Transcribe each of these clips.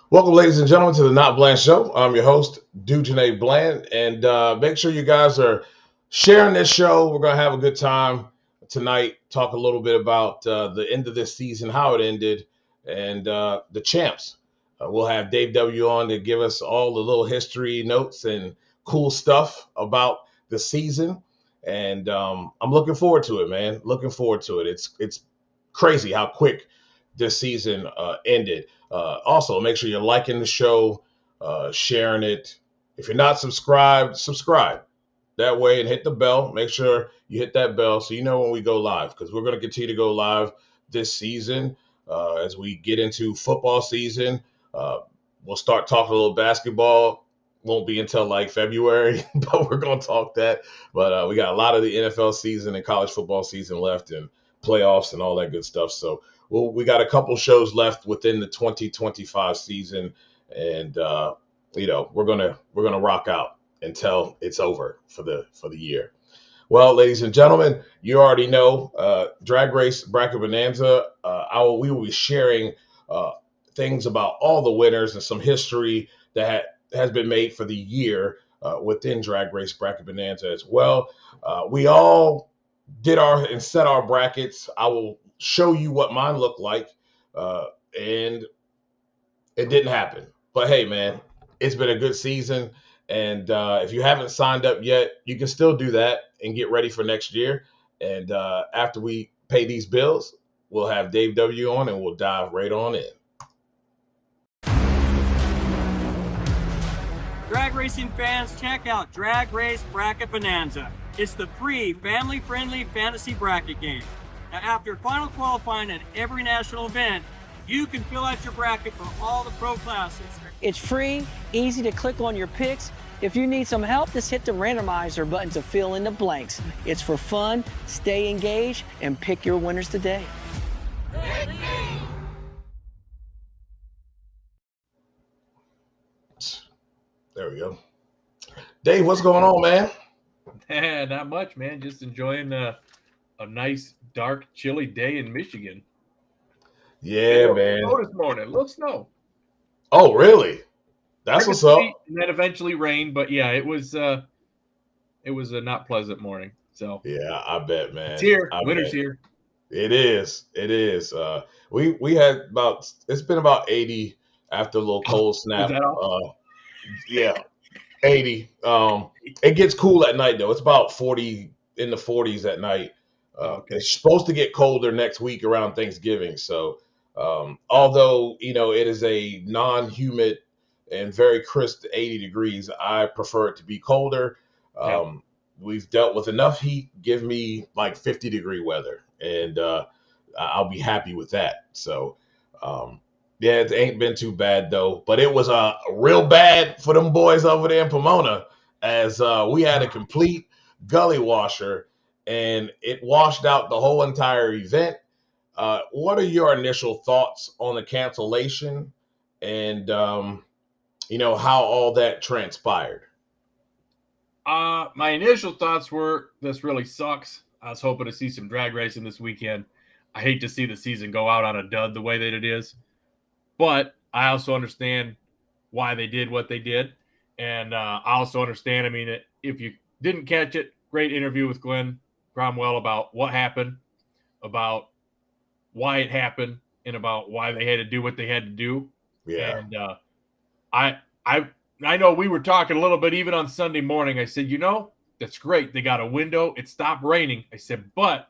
Welcome, ladies and gentlemen, to the Not Bland Show. I'm your host, Dujane Bland, and make sure you guys are sharing this show. We're going to have a good time tonight, talk a little bit about the end of this season, how it ended, and the champs. We'll have Dave W. on to give us all the little history notes and cool stuff about the season. And I'm looking forward to it, man. Looking forward to it. It's crazy how quick this season ended. Also, make sure you're liking the show, sharing it. If you're not subscribed, subscribe. That way, and hit the bell. Make sure you hit that bell so you know when we go live, because we're going to continue to go live this season as we get into football season. Uh, we'll start talking a little basketball. Won't be until like February, but we're going to talk that. But we got a lot of the NFL season and college football season left, and playoffs and all that good stuff. So we got a couple shows left within the 2025 season, and we're gonna rock out until it's over for the year. Well, ladies and gentlemen, you already know Drag Race Bracket Bonanza. We will be sharing things about all the winners and some history that has been made for the year within Drag Race Bracket Bonanza as well. We all did and set our brackets. I will show you what mine looked like, and it didn't happen. But hey, man, it's been a good season, and if you haven't signed up yet, you can still do that and get ready for next year. And after we pay these bills, we'll have Dave W on, and we'll dive right on in. Drag racing fans, check out Drag Race Bracket Bonanza. It's the free, family-friendly fantasy bracket game. Now, after final qualifying at every national event, you can fill out your bracket for all the pro classes. It's free, easy to click on your picks. If you need some help, just hit the randomizer button to fill in the blanks. It's for fun, stay engaged, and pick your winners today. There we go. Dave, what's going on, man? Not much, man. Just enjoying a nice, dark, chilly day in Michigan. Yeah, man. Snow this morning. A little snow. Oh, really? That's what's up. And then eventually rain, but yeah, it was a not pleasant morning. So yeah, I bet, man. It's here. Winter's here. It is. It is. We had it's been about 80 after a little cold snap. Yeah, 80. It gets cool at night though. It's about 40 in the 40s at night. Okay. It's supposed to get colder next week around Thanksgiving. So, although it is a non-humid and very crisp 80 degrees, I prefer it to be colder. We've dealt with enough heat. Give me like 50-degree weather, and I'll be happy with that. So, yeah, it ain't been too bad though. But it was real bad for them boys over there in Pomona, as we had a complete gully washer, and it washed out the whole entire event. What are your initial thoughts on the cancellation, and how all that transpired? My initial thoughts were, this really sucks. I was hoping to see some drag racing this weekend. I hate to see the season go out on a dud the way that it is, but I also understand why they did what they did. And I also understand, if you didn't catch it, great interview with Glenn Cromwell about what happened, about why it happened, and about why they had to do what they had to do. Yeah. And I know we were talking a little bit even on Sunday morning. I said, that's great. They got a window. It stopped raining. I said, but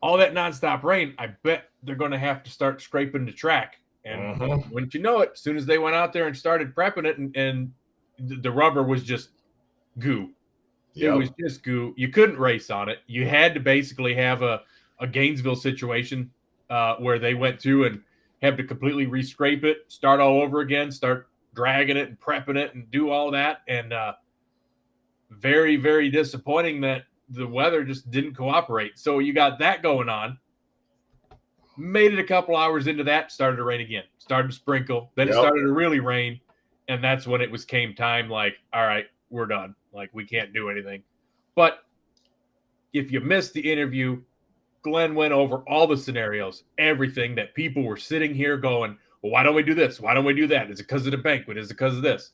all that nonstop rain, I bet they're going to have to start scraping the track. And wouldn't you know it, as soon as they went out there and started prepping it, and the rubber was just goo. Yep. It was just goo. You couldn't race on it. You had to basically have a Gainesville situation where they went through and have to completely re-scrape it, start all over again, start dragging it and prepping it and do all that. And very, very disappointing that the weather just didn't cooperate. So you got that going on. Made it a couple hours into that, started to rain again, started to sprinkle. Then it started to really rain. And that's when it came time, like, all right, we're done. Like, we can't do anything. But if you missed the interview, Glenn went over all the scenarios, everything that people were sitting here going, well, why don't we do this? Why don't we do that? Is it because of the banquet? Is it because of this?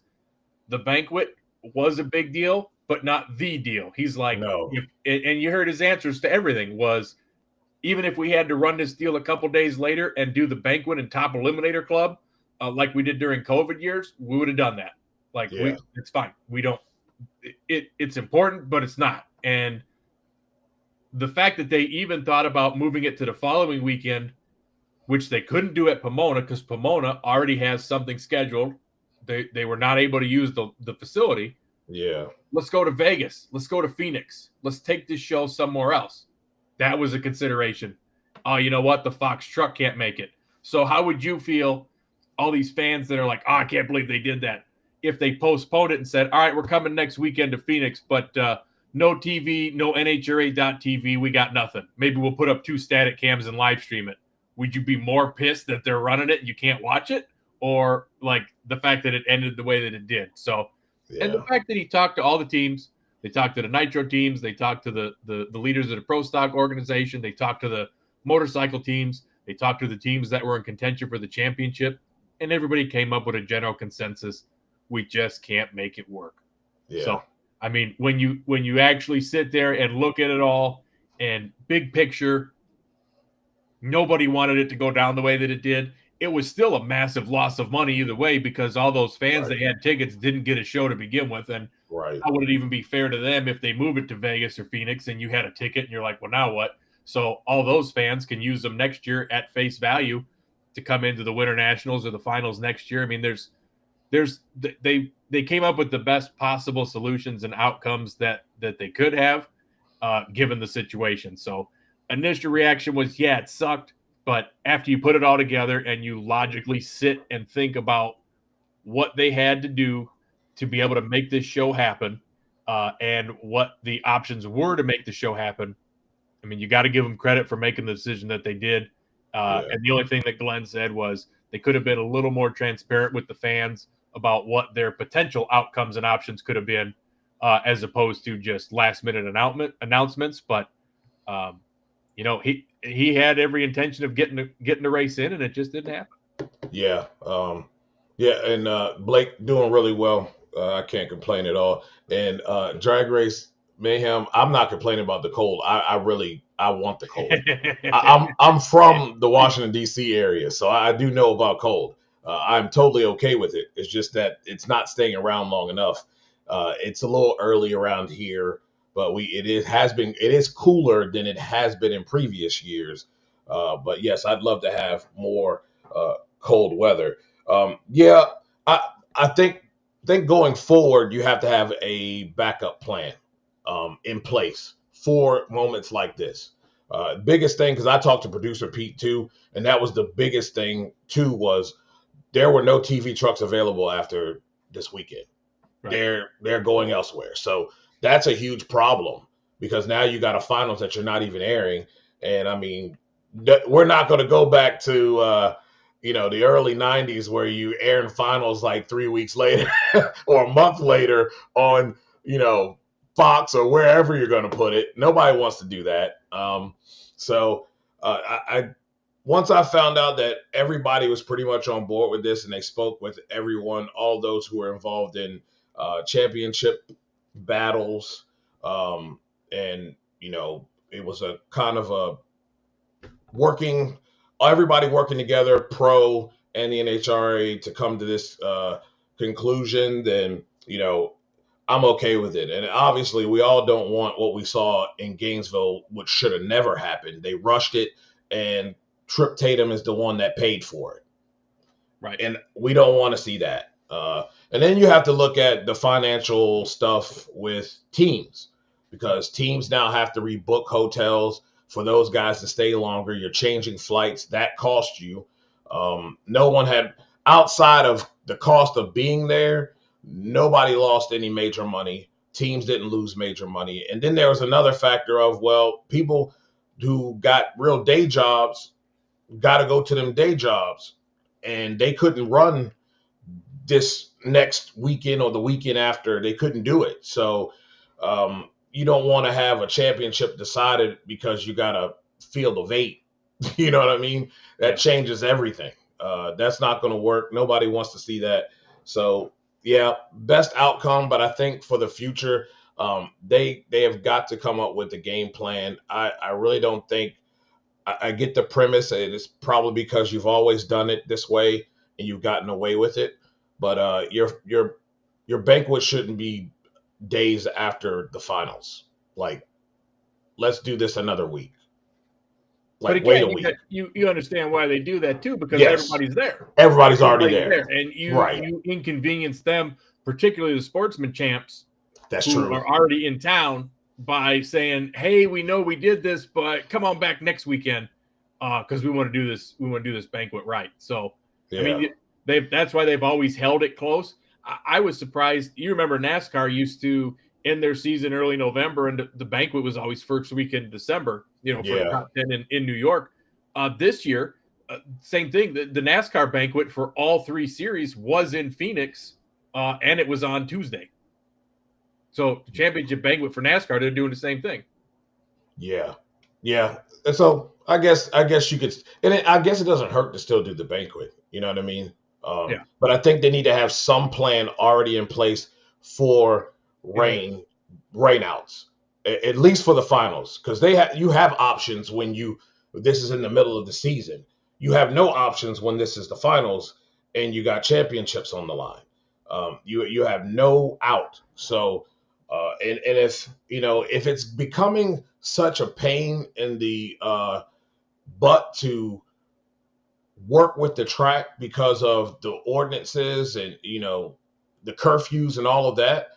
The banquet was a big deal, but not the deal. He's like, No. And you heard his answers to everything was, even if we had to run this deal a couple days later and do the banquet and top eliminator club, like we did during COVID years, we would have done that. Like, Yeah. it's fine. We don't, it's important, but it's not. And the fact that they even thought about moving it to the following weekend, which they couldn't do at Pomona because Pomona already has something scheduled. They were not able to use the facility. Yeah. Let's go to Vegas. Let's go to Phoenix. Let's take this show somewhere else. That was a consideration. Oh, you know what? The Fox truck can't make it. So how would you feel, all these fans that are like, oh, I can't believe they did that, if they postponed it and said, all right, we're coming next weekend to Phoenix, but no TV, no NHRA.TV, we got nothing. Maybe we'll put up 2 static cams and live stream it. Would you be more pissed that they're running it and you can't watch it? Or like the fact that it ended the way that it did? So, Yeah. and the fact that he talked to all the teams, they talked to the Nitro teams, they talked to the leaders of the Pro Stock organization, they talked to the motorcycle teams, they talked to the teams that were in contention for the championship, and everybody came up with a general consensus. We just can't make it work. Yeah. So, I mean, when you actually sit there and look at it all and big picture, nobody wanted it to go down the way that it did. It was still a massive loss of money either way, because all those fans Right. that had tickets didn't get a show to begin with. And Right. how would it even be fair to them if they move it to Vegas or Phoenix and you had a ticket and you're like, well, now what? So all those fans can use them next year at face value to come into the Winter Nationals or the finals next year. I mean, they came up with the best possible solutions and outcomes that they could have, given the situation. So initial reaction was, yeah, it sucked. But after you put it all together and you logically sit and think about what they had to do to be able to make this show happen, and what the options were to make the show happen, I mean, you got to give them credit for making the decision that they did. And the only thing that Glenn said was they could have been a little more transparent with the fans about what their potential outcomes and options could have been, as opposed to just last-minute announcements. But, you know, he had every intention of getting the race in, and it just didn't happen. Yeah. And Blake doing really well. I can't complain at all. And Drag Race Mayhem, I'm not complaining about the cold. I want the cold. I'm from the Washington, D.C. area, so I do know about cold. I'm totally okay with it. It's just that it's not staying around long enough. It's a little early around here, but it is cooler than it has been in previous years. But yes, I'd love to have more cold weather. I think going forward, you have to have a backup plan in place for moments like this. Biggest thing, because I talked to producer Pete too, and that was the biggest thing too, was there were no TV trucks available after this weekend. Right. They're going elsewhere. So that's a huge problem, because now you got a finals that you're not even airing. And I mean, we're not going to go back to the early 90s where you airing finals like 3 weeks later or a month later on, Fox or wherever you're going to put it. Nobody wants to do that. Once I found out that everybody was pretty much on board with this, and they spoke with everyone, all those who were involved in championship battles, and it was a kind of everybody working together, pro and the NHRA, to come to this conclusion, then I'm okay with it. And obviously we all don't want what we saw in Gainesville, which should have never happened. They rushed it, and Trip Tatum is the one that paid for it. Right. And we don't want to see that. And then you have to look at the financial stuff with teams, because teams now have to rebook hotels for those guys to stay longer. You're changing flights. That cost you. No one had, outside of the cost of being there, nobody lost any major money. Teams didn't lose major money. And then there was another factor of, people who got real day jobs got to go to them day jobs, and they couldn't run this next weekend or the weekend after. They couldn't do it. So you don't want to have a championship decided because you got a field of 8. You know what I mean? That changes everything. That's not going to work. Nobody wants to see that. So yeah, best outcome. But I think for the future, they have got to come up with a game plan. I really don't think I get the premise. It's probably because you've always done it this way and you've gotten away with it. But your banquet shouldn't be days after the finals. Like, let's do this another week. But Like, again, wait a week. you understand why they do that too, because Yes. everybody's there. Everybody's already there. And Right. you inconvenience them, particularly the sportsman champs That's who true. are already in town, by saying, "Hey, we know we did this, but come on back next weekend because we want to do this. We want to do this banquet right." So, Yeah. I mean, that's why they've always held it close. I was surprised. You remember NASCAR used to end their season early November, and the banquet was always first weekend in December, for the top 10 in New York. This year, same thing. The NASCAR banquet for all three series was in Phoenix, and it was on Tuesday. So the championship banquet for NASCAR, they're doing the same thing. Yeah. And so I guess you could, and I guess it doesn't hurt to still do the banquet. You know what I mean? Yeah. But I think they need to have some plan already in place for rainouts, at least for the finals, because you have options when this is in the middle of the season. You have no options when this is the finals and you got championships on the line. You have no out. So and if it's becoming such a pain in the butt to work with the track because of the ordinances and the curfews and all of that,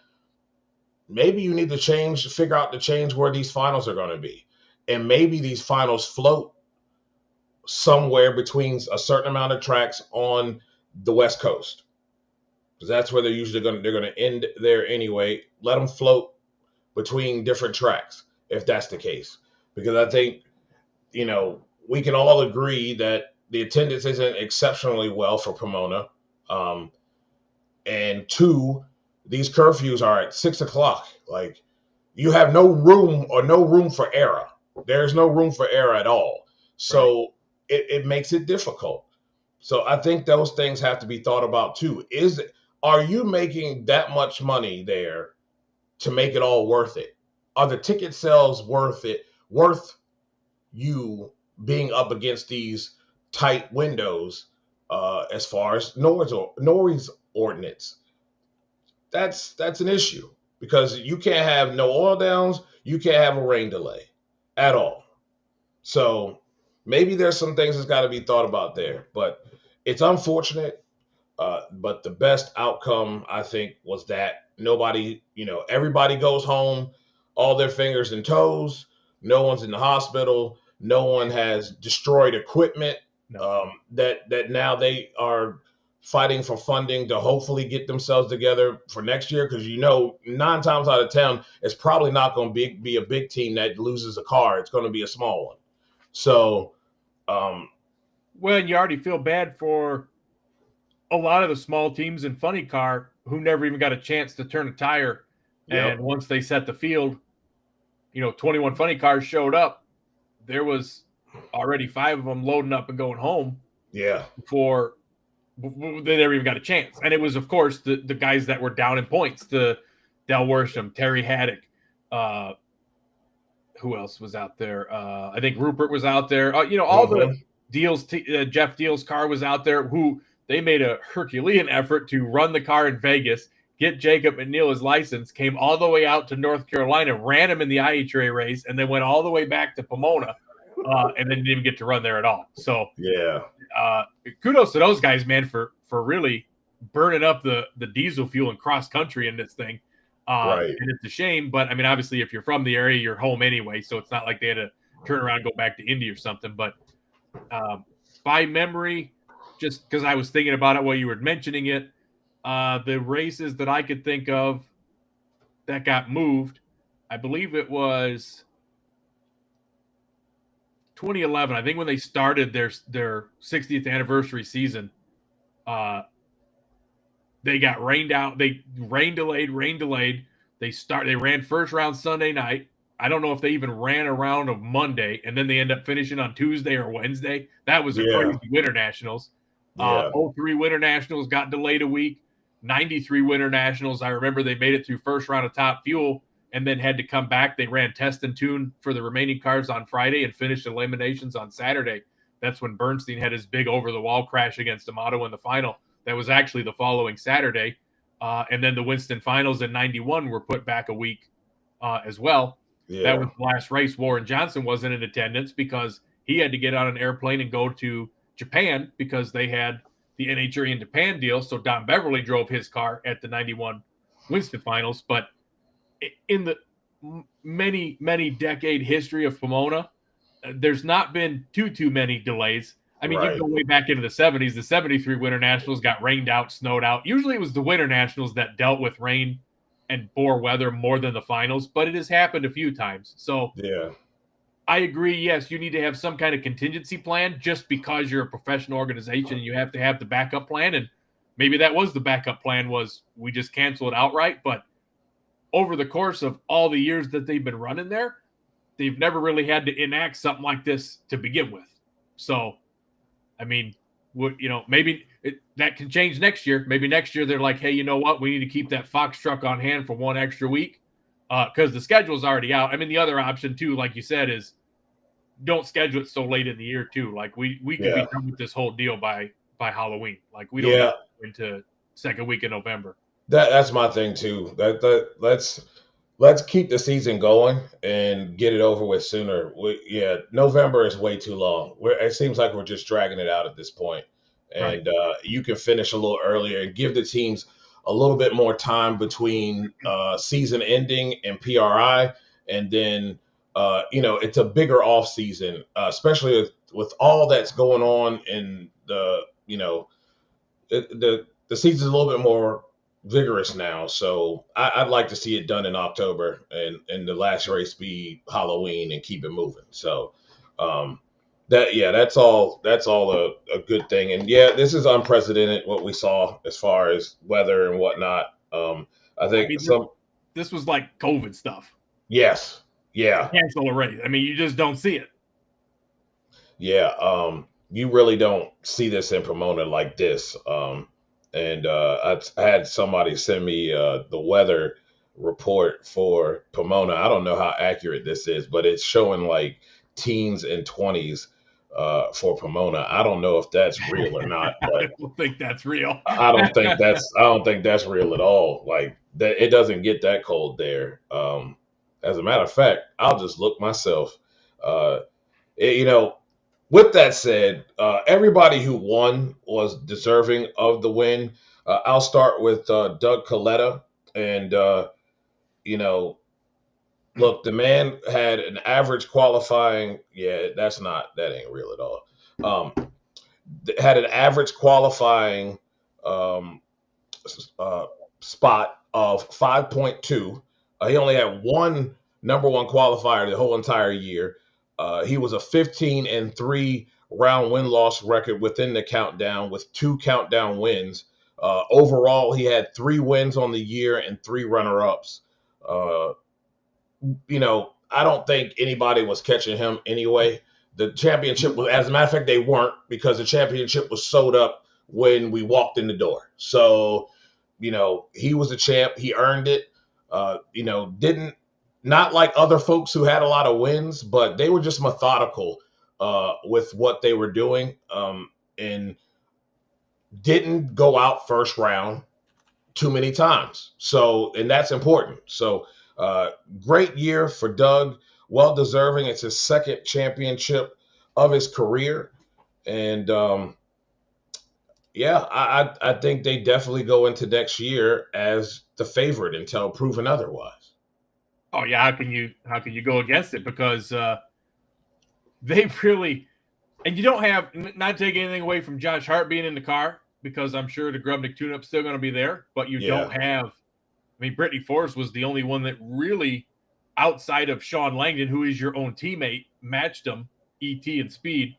maybe you need to figure out to change where these finals are going to be. And maybe these finals float somewhere between a certain amount of tracks on the West Coast, because that's where they're usually going to end there anyway. Let them float between different tracks if that's the case, because I think we can all agree that the attendance isn't exceptionally well for Pomona, and two, these curfews are at 6 o'clock. Like, you have no room for error. There's no room for error at all. So it makes it difficult. So I think those things have to be thought about too. Are you making that much money there to make it all worth it? Are the ticket sales worth you being up against these tight windows as far as noise ordinance? That's an issue, because you can't have no oil downs, you can't have a rain delay at all. So maybe there's some things that's got to be thought about there, but it's unfortunate. But the best outcome, I think, was that everybody goes home, all their fingers and toes. No one's in the hospital. No one has destroyed equipment. That now they are fighting for funding to hopefully get themselves together for next year, because 9 times out of 10 it's probably not going to be a big team that loses a car. It's going to be a small one. So well, and you already feel bad for a lot of the small teams in funny car who never even got a chance to turn a tire. And once they set the field, 21 funny cars showed up. There was already 5 of them loading up and going home. Yeah. Before they never even got a chance. And it was, of course, the guys that were down in points, the Del Worsham, Terry Haddock. Who else was out there? I think Rupert was out there. All the deals. Jeff Deal's car was out there, who they made a Herculean effort to run the car in Vegas, get Jacob McNeil his license, came all the way out to North Carolina, ran him in the IHRA race, and then went all the way back to Pomona, and then didn't even get to run there at all. So kudos to those guys, man, for really burning up the diesel fuel and cross country in this thing. And it's a shame, but I mean, obviously, if you're from the area, you're home anyway, so it's not like they had to turn around and go back to Indy or something. But by memory, just because I was thinking about it while you were mentioning it, the races that I could think of that got moved, I believe it was 2011. I think when they started their 60th anniversary season, they got rained out. They rain delayed. They ran first round Sunday night. I don't know if they even ran a round of Monday, and then they end up finishing on Tuesday or Wednesday. That was a crazy Winter Nationals. Yeah. 03 Winter Nationals got delayed a week. 93 Winter Nationals, I remember they made it through first round of Top Fuel and then had to come back. They ran test and tune for the remaining cars on Friday and finished eliminations on Saturday. That's when Bernstein had his big over-the-wall crash against Amato in the final. That was actually the following Saturday. And then the Winston Finals in 91 were put back a week as well. Yeah. That was the last race. Warren Johnson wasn't in attendance because he had to get on an airplane and go to Japan because they had the NHRA in Japan deal. So Don Beverly drove his car at the 91 Winston Finals. But in the many, many decade history of Pomona, there's not been too many delays. I mean, Right. you go way back into the 70s. The 73 Winter Nationals got rained out, snowed out. Usually it was the Winter Nationals that dealt with rain and poor weather more than the finals, but it has happened a few times. So Yeah. I agree. Yes, you need to have some kind of contingency plan just because you're a professional organization and you have to have the backup plan. And maybe that was the backup plan, was we just cancel it outright. But over the course of all the years that they've been running there, they've never really had to enact something like this to begin with. So, I mean, maybe that can change next year. Maybe next year they're like, hey, you know what? We need to keep that Fox truck on hand for one extra week because the schedule's already out. I mean, the other option too, like you said, is don't schedule it so late in the year too. Like we could be done with this whole deal by Halloween. Like we don't get into second week in November. That's my thing too. Let's keep the season going and get it over with sooner. November is way too long. It seems like we're just dragging it out at this point. And you can finish a little earlier and give the teams a little bit more time between season ending and PRI. And then, it's a bigger off season, especially with all that's going on in the season's a little bit more vigorous now. So I'd like to see it done in October and the last race be Halloween and keep it moving. So that's all a good thing. And this is unprecedented what we saw as far as weather and whatnot. This was like COVID stuff. Yes. Yeah. Cancel a race. I mean, you just don't see it. Yeah. You really don't see this in Pomona like this. And I had somebody send me the weather report for Pomona. I don't know how accurate this is, but it's showing like teens and 20s for Pomona. I don't know if that's real or not. But I don't think that's real. I don't think that's real at all. Like that, it doesn't get that cold there. As a matter of fact, I'll just look myself. With that said, everybody who won was deserving of the win. I'll start with Doug Coletta. And, look, the man had an average qualifying. Yeah, that ain't real at all. Had an average qualifying spot of 5.2. He only had one number one qualifier the whole entire year. He was a 15-3 round win-loss record within the countdown with 2 countdown wins. Overall, he had 3 wins on the year and 3 runner-ups. I don't think anybody was catching him anyway. The championship was, as a matter of fact, they weren't, because the championship was sold up when we walked in the door. So, he was a champ. He earned it. Not like other folks who had a lot of wins, but they were just methodical with what they were doing and didn't go out first round too many times. So, and that's important. So, great year for Doug. Well deserving. It's his second championship of his career. And I think they definitely go into next year as the favorite until proven otherwise. Oh yeah, how can you go against it? Because they really, and you don't have, not taking anything away from Josh Hart being in the car, because I'm sure the Grubnick tune-up's still going to be there, but you don't have, Brittany Forrest was the only one that really, outside of Sean Langdon, who is your own teammate, matched him, ET and speed.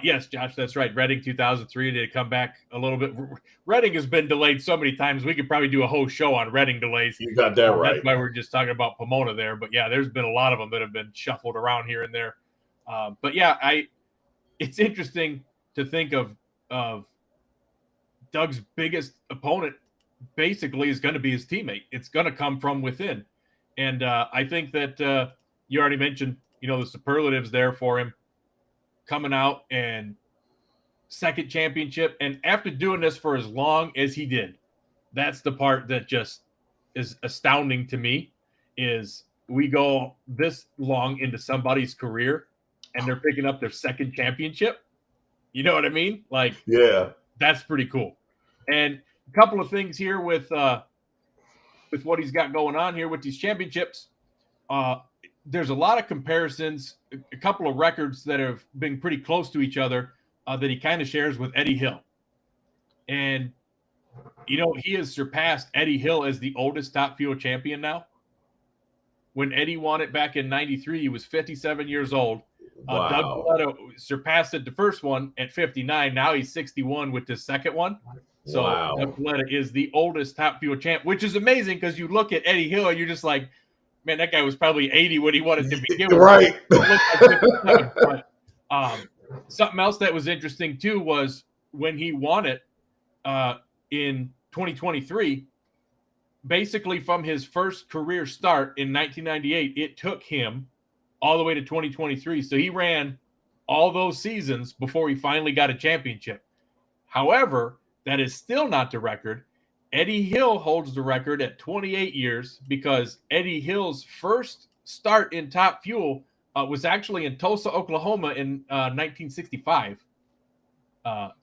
Yes, Josh, that's right. Reading 2003 did come back a little bit. Reading has been delayed so many times. We could probably do a whole show on Reading delays. You got that right. That's why we're just talking about Pomona there. But yeah, there's been a lot of them that have been shuffled around here and there. But yeah, it's interesting to think of Doug's biggest opponent basically is going to be his teammate. It's going to come from within. And I think that you already mentioned, the superlatives there for him coming out and second championship. And after doing this for as long as he did, that's the part that just is astounding to me, is we go this long into somebody's career and they're picking up their second championship. You know what I mean? Like, yeah, that's pretty cool. And a couple of things here with what he's got going on here with these championships. There's a lot of comparisons, a couple of records that have been pretty close to each other that he kind of shares with Eddie Hill. And, he has surpassed Eddie Hill as the oldest Top Fuel champion now. When Eddie won it back in 93, he was 57 years old. Wow. Doug Coletta surpassed it the first one at 59. Now he's 61 with the second one. So wow. Doug Coletta is the oldest Top Fuel champ, which is amazing because you look at Eddie Hill and you're just like, man, that guy was probably 80 when he won it to begin with. Right. But something else that was interesting too was when he won it in 2023, basically from his first career start in 1998, it took him all the way to 2023. So he ran all those seasons before he finally got a championship. However, that is still not the record. Eddie Hill holds the record at 28 years because Eddie Hill's first start in Top Fuel was actually in Tulsa, Oklahoma in 1965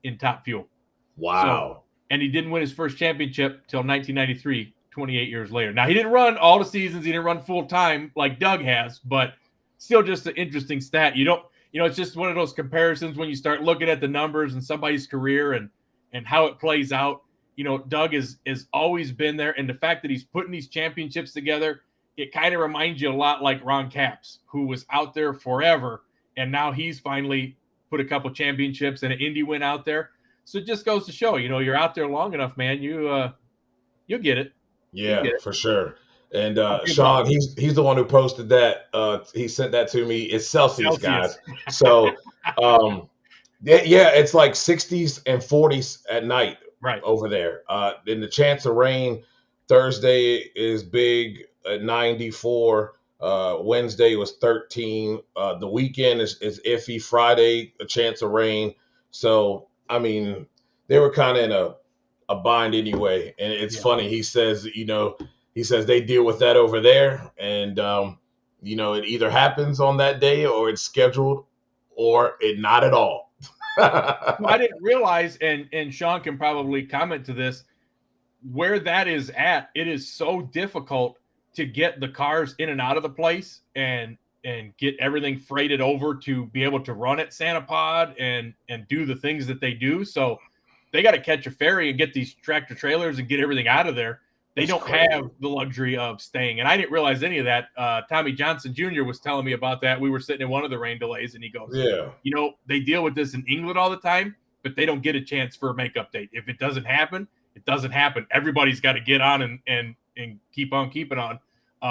in Top Fuel. Wow. So, and he didn't win his first championship till 1993, 28 years later. Now, he didn't run all the seasons. He didn't run full time like Doug has, but still just an interesting stat. It's just one of those comparisons when you start looking at the numbers and somebody's career and how it plays out. Doug has always been there. And the fact that he's putting these championships together, it kind of reminds you a lot like Ron Capps, who was out there forever. And now he's finally put a couple championships and an Indy win out there. So it just goes to show, you're out there long enough, man, you'll get it. Yeah, for sure. And Sean, he's the one who posted that. He sent that to me. It's Celsius. Guys. So, it's like 60s and 40s at night right over there. And the chance of rain Thursday is big at 94. Wednesday was 13. The weekend is iffy. Friday, a chance of rain. So, I mean, they were kind of in a bind anyway. And it's funny. He says, they deal with that over there. And, it either happens on that day or it's scheduled or it not at all. I didn't realize, and Sean can probably comment to this, where that is at. It is so difficult to get the cars in and out of the place and get everything freighted over to be able to run at Santa Pod and do the things that they do. So they got to catch a ferry and get these tractor trailers and get everything out of there. They don't have the luxury of staying. And I didn't realize any of that. Tommy Johnson Jr. was telling me about that. We were sitting in one of the rain delays and he goes, they deal with this in England all the time, but they don't get a chance for a makeup date. If it doesn't happen, it doesn't happen. Everybody's got to get on and keep on keeping on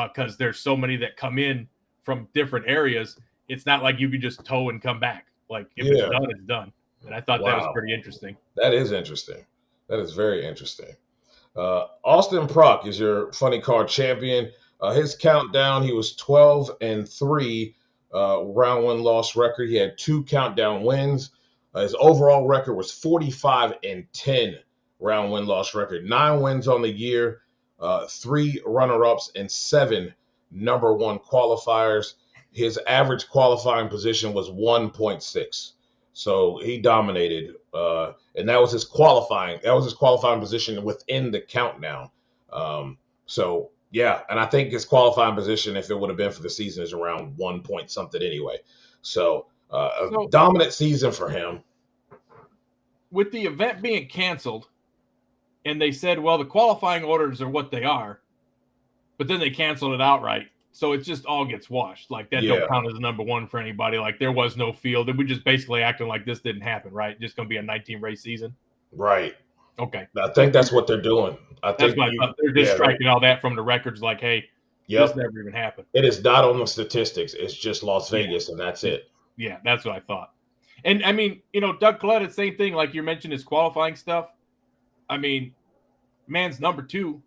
because there's so many that come in from different areas. It's not like you could just tow and come back. Like if it's done, it's done. And I thought that was pretty interesting. That is interesting. That is very interesting. Austin Prock is your funny car champion. His countdown, he was 12-3 round win-loss record. He had 2 countdown wins. His overall record was 45-10 round win-loss record. 9 wins on the year, 3 runner-ups, and 7 number 1 qualifiers. His average qualifying position was 1.6. So he dominated, and that was his qualifying. That was his qualifying position within the countdown. And I think his qualifying position, if it would have been for the season, is around 1 point something anyway. So a dominant season for him. With the event being canceled, and they said, well, the qualifying orders are what they are, but then they canceled it outright. So it just all gets washed. Like that don't count as a number 1 for anybody. Like there was no field. And we just basically acting like this didn't happen, right? Just going to be a 19 race season. Right. Okay. I think that's what they're doing. They're just striking all that from the records. Like, hey, this never even happened. It is not on the statistics. It's just Las Vegas and that's it. Yeah, that's what I thought. And I mean, Doug Coletta, same thing. Like you mentioned his qualifying stuff. I mean, man's number 2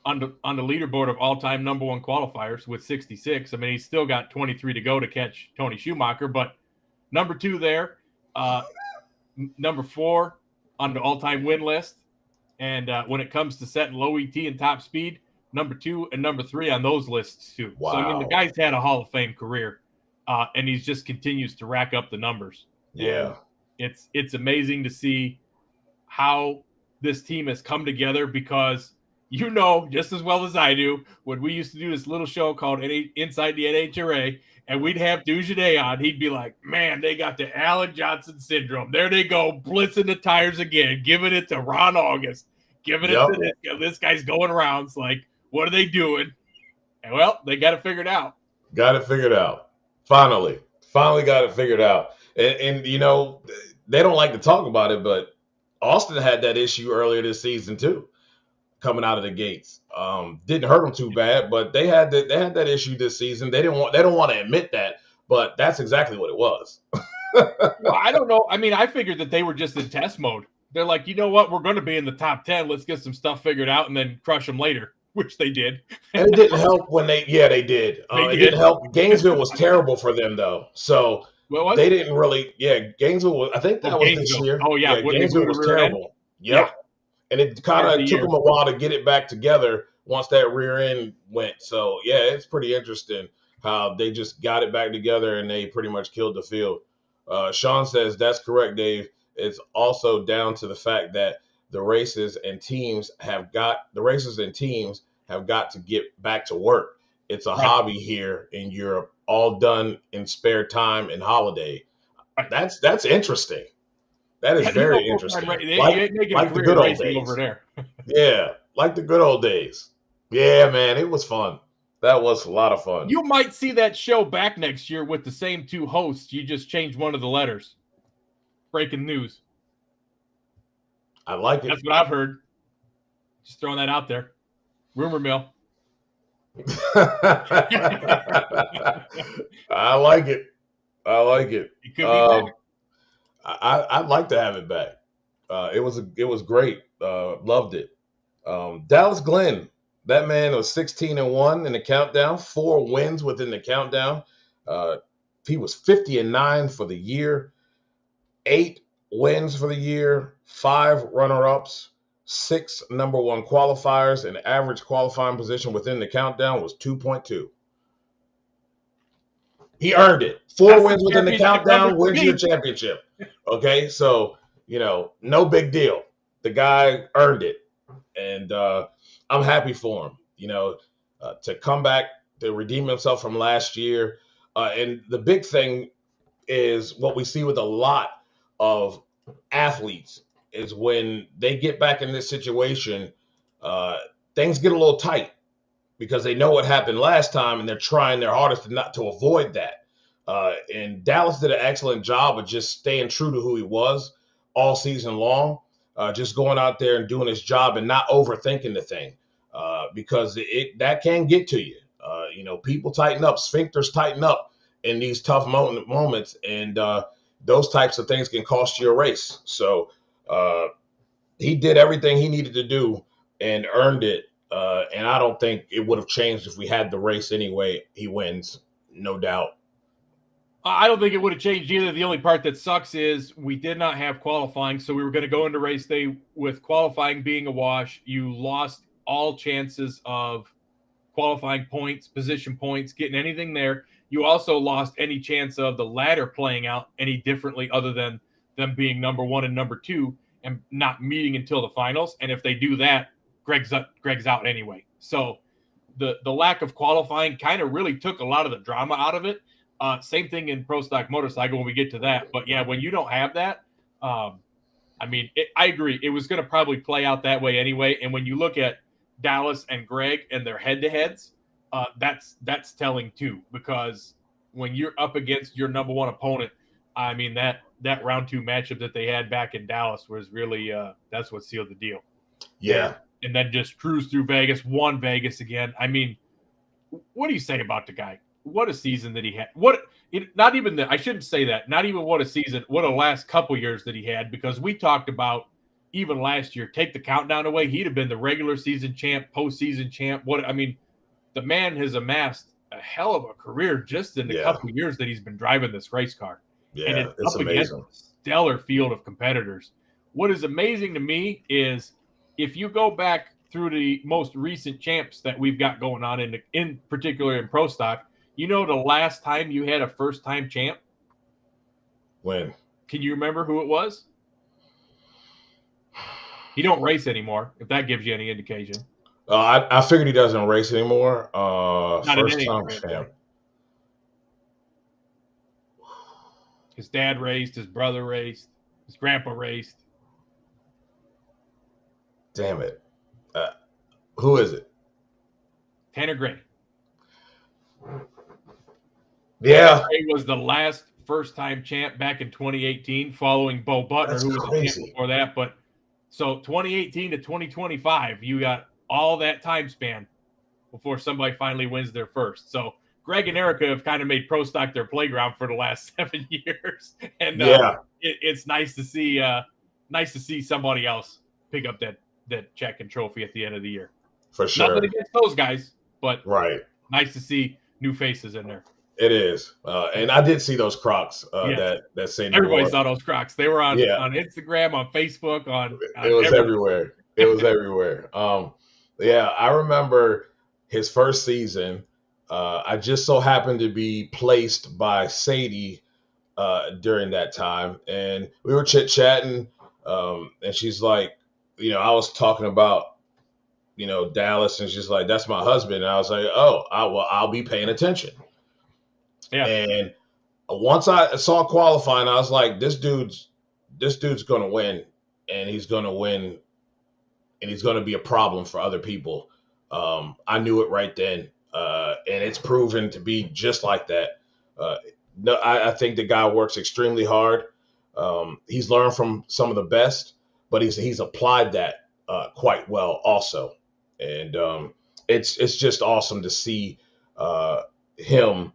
on the leaderboard of all-time number 1 qualifiers with 66. I mean, he's still got 23 to go to catch Tony Schumacher, but number 2 there, number 4 on the all-time win list. And when it comes to setting low ET and top speed, number 2 and number 3 on those lists too. Wow. So I mean, the guy's had a Hall of Fame career, and he just continues to rack up the numbers. Yeah, and it's amazing to see how this team has come together, because you know just as well as I do, when we used to do this little show called Inside the NHRA, and we'd have Dugenet on, he'd be like, man, they got the Alan Johnson syndrome. There they go, blitzing the tires again, giving it to Ron August, giving it to this guy's going around. It's like, what are they doing? And well, they got it figured out. Got it figured out. Finally got it figured out. And you know, they don't like to talk about it, but Austin had that issue earlier this season too, coming out of the gates. Didn't hurt them too bad, but they had that issue this season. They don't want to admit that, but that's exactly what it was. Well, I don't know. I mean, I figured that they were just in test mode. They're like, you know what? We're going to be in the top 10. Let's get some stuff figured out and then crush them later, which they did. And it didn't help when they did. It didn't help. Gainesville was terrible for them though. So they didn't really. Yeah, Gainesville was. I think that was this year. Oh yeah, Gainesville was terrible. Yep. Yeah. And it kind of took them a while to get it back together once that rear end went. So yeah, it's pretty interesting how they just got it back together and they pretty much killed the field. Sean says that's correct, Dave. It's also down to the fact that the races and teams have got to get back to work. It's a hobby here in Europe, all done in spare time and holiday. That's interesting. That is very interesting. Like the good old days over there. Yeah, like the good old days. Yeah, man, it was fun. That was a lot of fun. You might see that show back next year with the same 2 hosts. You just change one of the letters. Breaking news. I like it. That's what I've heard. Just throwing that out there. Rumor mill. I like it. It could be better. I'd like to have it back. It was great. Loved it. Dallas Glenn, that man was 16-1 in the countdown, 4 wins within the countdown. He was 50-9 for the year, 8 wins for the year, 5 runner-ups, 6 number 1 qualifiers, and average qualifying position within the countdown was 2.2. He earned it. 4 wins within the countdown wins your championship. Okay, so, you know, no big deal. The guy earned it. And I'm happy for him, you know, to come back, to redeem himself from last year. And the big thing is what we see with a lot of athletes is when they get back in this situation, things get a little tight because they know what happened last time and they're trying their hardest not to avoid that. And Dallas did an excellent job of just staying true to who he was all season long, just going out there and doing his job and not overthinking the thing, because that can get to you. You know, people tighten up, sphincters tighten up in these tough moments, and those types of things can cost you a race. So he did everything he needed to do and earned it. And I don't think it would have changed if we had the race anyway. He wins, no doubt. I don't think it would have changed either. The only part that sucks is we did not have qualifying, so we were going to go into race day with qualifying being a wash. You lost all chances of qualifying points, position points, getting anything there. You also lost any chance of the ladder playing out any differently other than them being number 1 and number 2 and not meeting until the finals. And if they do that, Greg's out anyway. So the lack of qualifying kind of really took a lot of the drama out of it. Same thing in Pro Stock Motorcycle when we get to that. But, yeah, when you don't have that, I agree. It was going to probably play out that way anyway. And when you look at Dallas and Greg and their head-to-heads, that's telling too, because when you're up against your number 1 opponent, I mean, that round 2 matchup that they had back in Dallas was really that's what sealed the deal. Yeah. And then just cruise through Vegas, won Vegas again. I mean, what do you say about the guy? What a season that he had. I shouldn't say that. Not even what a season, what a last couple years that he had, because we talked about even last year, take the countdown away, he'd have been the regular season champ, postseason champ. The man has amassed a hell of a career just in the couple of years that he's been driving this race car. Yeah, and it's up amazing. against a stellar field of competitors. What is amazing to me is if you go back through the most recent champs that we've got going on in particular in pro stock, the last time you had a first-time champ? When? Can you remember who it was? He don't race anymore, if that gives you any indication. I figured he doesn't race anymore. First-time champ. His dad raced, his brother raced, his grandpa raced. Damn it. Who is it? Tanner Gray. Yeah. Tanner Gray was the last first-time champ back in 2018, following Bo Butler, who was the champ before that. But so 2018 to 2025, you got all that time span before somebody finally wins their first. So Greg and Erica have kind of made pro stock their playground for the last 7 years, and it's nice to see somebody else pick up that check and trophy at the end of the year. For sure. Nothing against those guys, but right. Nice to see new faces in there. It is, and I did see those Crocs. That Sandy everybody wore. Saw those Crocs. They were on Instagram, on Facebook, on it was everywhere. It was everywhere. I remember his first season. I just so happened to be placed by Sadie during that time, and we were chit-chatting, and she's like, I was talking about, Dallas, and she's like, that's my husband. And I was like, oh, I'll be paying attention. Yeah. And once I saw qualifying, I was like, this dude's going to win, and he's going to win, and he's going to be a problem for other people. I knew it right then. And it's proven to be just like that. I think the guy works extremely hard. He's learned from some of the best, but he's applied that quite well also. And it's just awesome to see him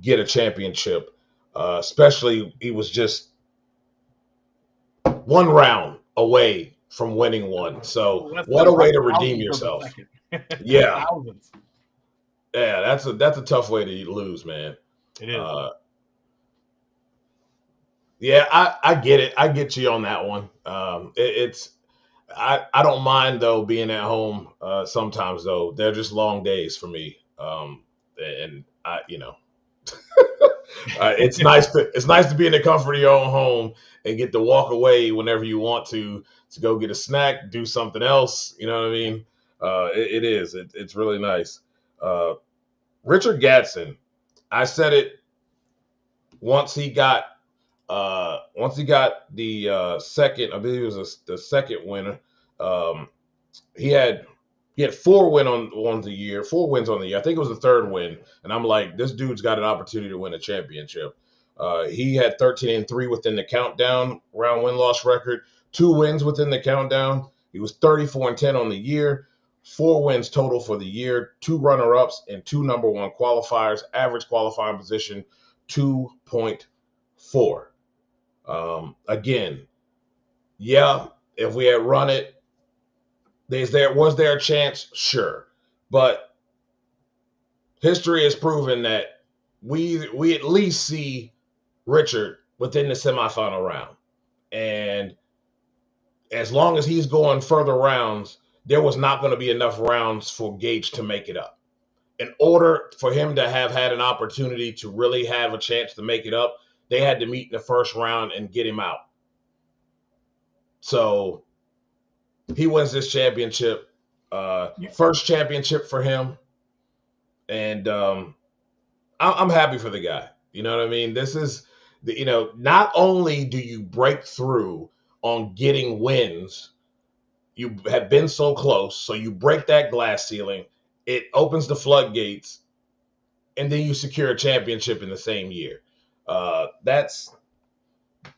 get a championship. Especially he was just one round away from winning one. So what a way to redeem yourself. Yeah. Yeah, that's a tough way to lose, man. It is. I get it. I get you on that one. I don't mind though being at home. Sometimes though, they're just long days for me. And I, it's nice to be in the comfort of your own home and get to walk away whenever you want to go get a snack, do something else. You know what I mean? It is. It's really nice. Richard Gadsden, I said it once he got the second, I believe it was the second winner. He had 4 wins on the year. I think it was the third win. And I'm like, this dude's got an opportunity to win a championship. He had 13-3 within the countdown round win-loss record, 2 wins within the countdown. He was 34-10 on the year, 4 wins total for the year, 2 runner-ups, and 2 number 1 qualifiers. Average qualifying position, 2.4. Again, if we had run it, was there a chance? Sure. But history has proven that we at least see Richard within the semifinal round. And as long as he's going further rounds, there was not going to be enough rounds for Gage to make it up. In order for him to have had an opportunity to really have a chance to make it up, they had to meet in the first round and get him out. So he wins this championship, first championship for him. And I'm happy for the guy. You know what I mean? This is, not only do you break through on getting wins, you have been so close. So you break that glass ceiling. It opens the floodgates, and then you secure a championship in the same year. That's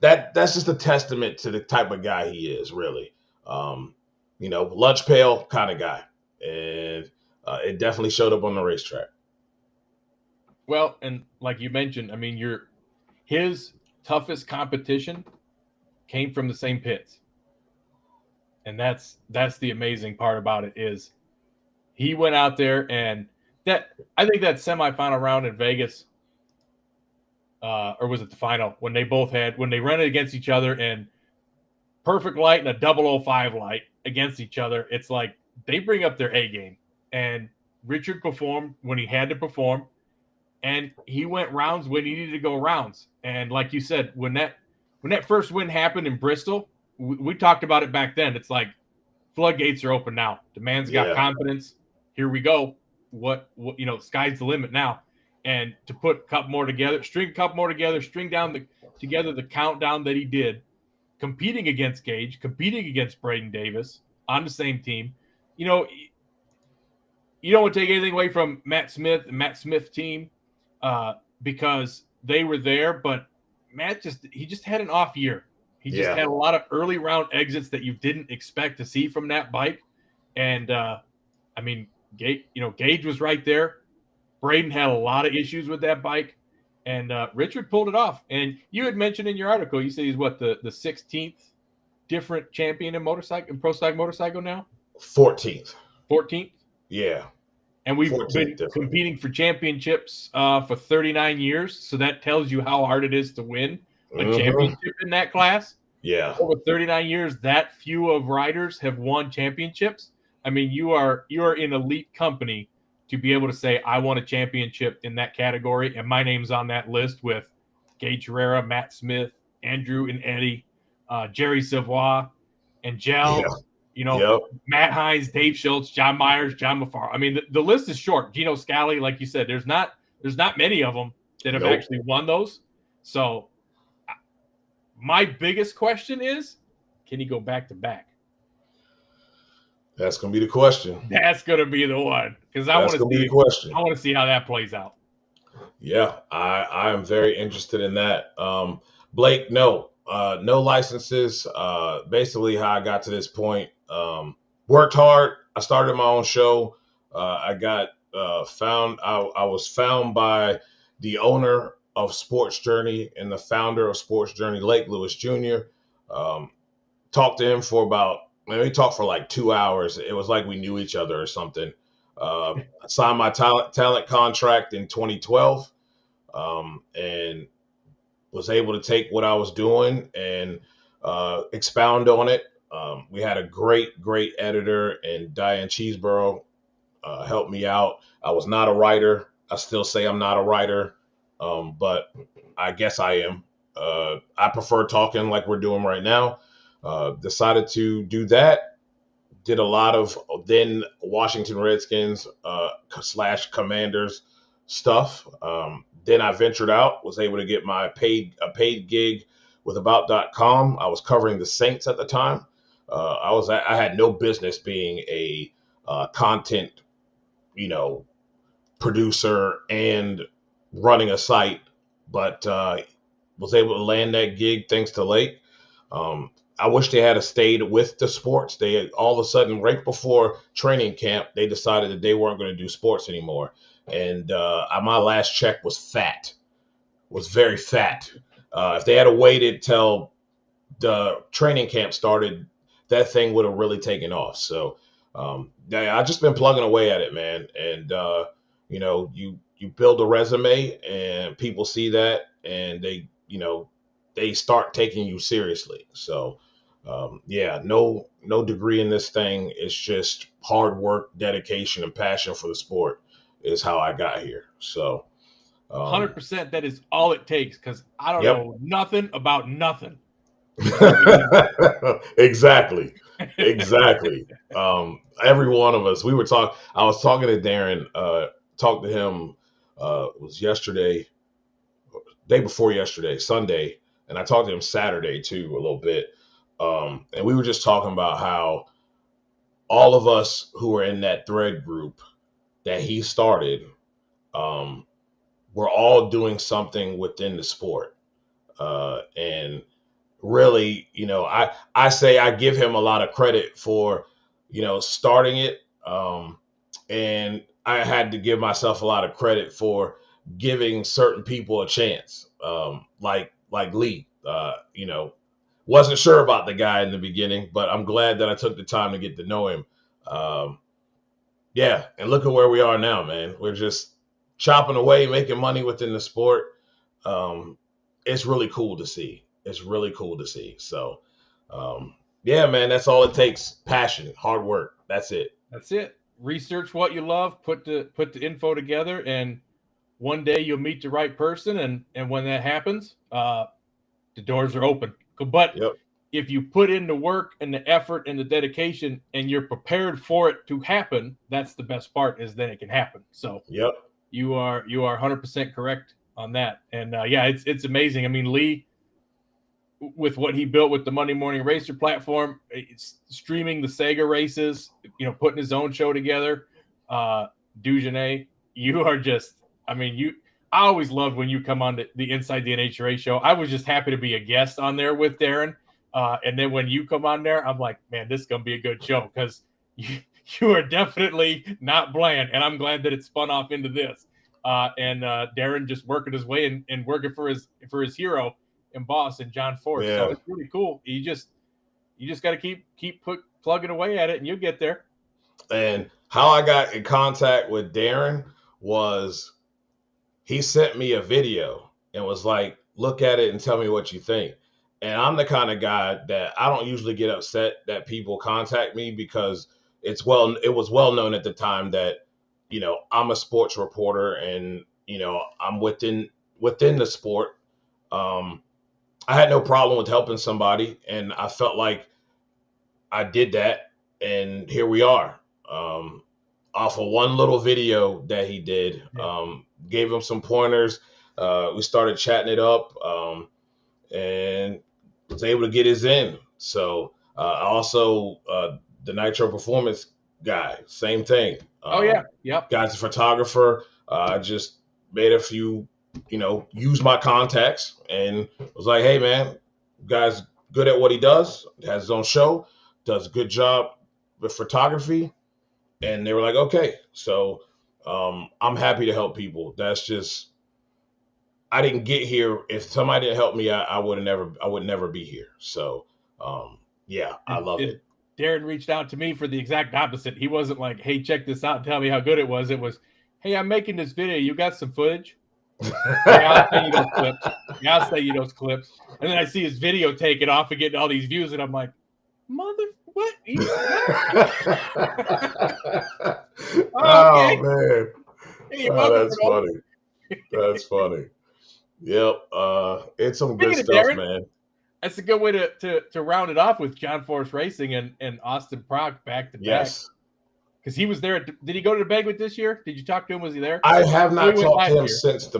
just a testament to the type of guy he is, really. Lunch pail kind of guy, and it definitely showed up on the racetrack. Well, and like you mentioned, I mean, his toughest competition came from the same pits. And that's the amazing part about it is he went out there and I think that semifinal round in Vegas, or was it the final, when they ran it against each other and perfect light and a 005 light against each other, it's like they bring up their A game. And Richard performed when he had to perform, and he went rounds when he needed to go rounds. And like you said, when that first win happened in Bristol, we talked about it back then. It's like floodgates are open now. The man's got confidence. Here we go. What sky's the limit now. And to put a couple more together, string down together the countdown that he did, competing against Gage, competing against Braden Davis on the same team. You don't want to take anything away from Matt Smith and Matt Smith's team because they were there, but Matt just had an off year. He just had a lot of early round exits that you didn't expect to see from that bike. And Gage was right there. Braden had a lot of issues with that bike, and Richard pulled it off. And you had mentioned in your article, you said he's the 16th different champion in pro stock motorcycle now? 14th. 14th? Yeah. And we've been competing for championships for 39 years. So that tells you how hard it is to win a championship in that class. Yeah. Over 39 years, that few of riders have won championships. I mean, you are in elite company to be able to say, I won a championship in that category. And my name's on that list with Gage Herrera, Matt Smith, Andrew and Eddie, Jerry Savoy, and Gel. Yeah. Matt Hines, Dave Schultz, John Myers, John Mafar. I mean, the list is short. Gino Scali, like you said, there's not many of them that have actually won those. So my biggest question is, can he go back to back? That's going to be the question. That's going to be the one, because I want to see how that plays out. Yeah, I am very interested in that. Blake, no licenses. Basically, how I got to this point. Worked hard. I started my own show. I got found. I was found by the owner of Sports Journey and the founder of Sports Journey, Lake Lewis Jr. Talked to him for about. We talked for like 2 hours. It was like we knew each other or something. I signed my talent contract in 2012 and was able to take what I was doing and expound on it. We had a great editor, and Diane Cheeseborough helped me out. I was not a writer. I still say I'm not a writer, but I guess I am. I prefer talking like we're doing right now. Decided to do that. Did a lot of then Washington Redskins / Commanders stuff. Then I ventured out, was able to get a paid gig with About.com. I was covering the Saints at the time. I had no business being a content, producer and running a site, but was able to land that gig thanks to Lake. I wish they had stayed with the sports. They all of a sudden, right before training camp, they decided that they weren't going to do sports anymore. And my last check was very fat. If they had waited till the training camp started, that thing would have really taken off. So I've just been plugging away at it, man. And, you build a resume and people see that and they start taking you seriously. So, no degree in this thing. It's just hard work, dedication, and passion for the sport is how I got here. So 100%, that is all it takes, because I don't know nothing about nothing. Exactly. Every one of us, I was talking to Darren, talked to him, it was day before yesterday, Sunday. And I talked to him Saturday too, a little bit. And we were just talking about how all of us who were in that thread group that he started, we're all doing something within the sport. And really, I say I give him a lot of credit for, starting it. And I had to give myself a lot of credit for giving certain people a chance, like Lee. Wasn't sure about the guy in the beginning, but I'm glad that I took the time to get to know him. Yeah, and look at where we are now, man. We're just chopping away, making money within the sport. It's really cool to see. It's really cool to see. So, yeah, man, that's all it takes. Passion, hard work. That's it. That's it. Research what you love, put the info together, and one day you'll meet the right person. And when that happens, the doors are open. But Yep. if you put in the work and the effort and the dedication and you're prepared for it to happen, that's the best part, is then it can happen. So Yep. you are 100% correct on that. And yeah, it's amazing. I mean, Lee, with what he built with the Monday Morning Racer platform, it's streaming the Sega races, putting his own show together. Dujanay, you are just, I mean, I always loved when you come on the Inside the NHRA show. I was just happy to be a guest on there with Darren. And then when you come on there, I'm like, man, this is going to be a good show, because you are definitely not bland. And I'm glad that it spun off into this. And Darren just working his way and working for his hero and boss and John Force. Yeah. So it's really cool. You just got to keep plugging away at it, and you'll get there. And how I got in contact with Darren was he sent me a video and was like, look at it and tell me what you think. And I'm the kind of guy that I don't usually get upset that people contact me, because it was well known at the time that, I'm a sports reporter and, I'm within the sport. I had no problem with helping somebody, and I felt like I did that, and here we are. Off of one little video that he did, gave him some pointers. We started chatting it up, and was able to get his in. So also the Nitro Performance guy, same thing. Yep. Guy's a photographer. I just made a few, use my contacts and was like, hey man, guy's good at what he does, has his own show, does a good job with photography. And they were like, okay. So I'm happy to help people. That's just, I didn't get here. If somebody didn't help me, I would never be here. So yeah, I love it. Darren reached out to me for the exact opposite. He wasn't like, hey, check this out and tell me how good it was. It was, hey, I'm making this video. You got some footage? I'll send you those clips. I'll send you those clips. And then I see his video taking off and getting all these views, and I'm like, what? Oh, man. Hey, that's funny. That's funny. Yep. It's some good stuff, Darren, man. That's a good way to round it off with John Force Racing and Austin Prock back to back. Yes. Because he was there. Did he go to the banquet this year? Did you talk to him? Was he there? I have not talked to him since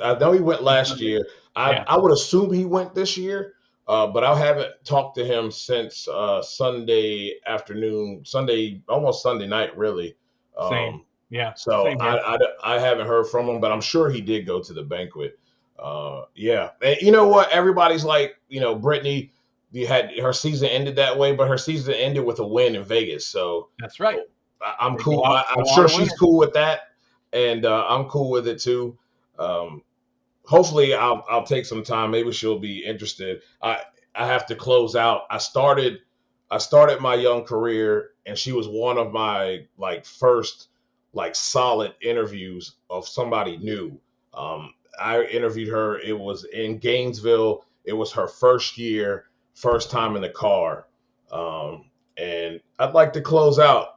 I know he went last year. I would assume he went this year, but I haven't talked to him since Sunday afternoon, almost Sunday night, really. Same. Yeah. So I haven't heard from him, but I'm sure he did go to the banquet. Yeah. And you know what? Everybody's like, Brittany, her season ended that way, but her season ended with a win in Vegas. So that's right. I'm cool. I'm sure she's cool with that, and I'm cool with it too. Hopefully, I'll take some time. Maybe she'll be interested. I have to close out. I started my young career, and she was one of my first solid interviews of somebody new. I interviewed her. It was in Gainesville. It was her first year, first time in the car, and I'd like to close out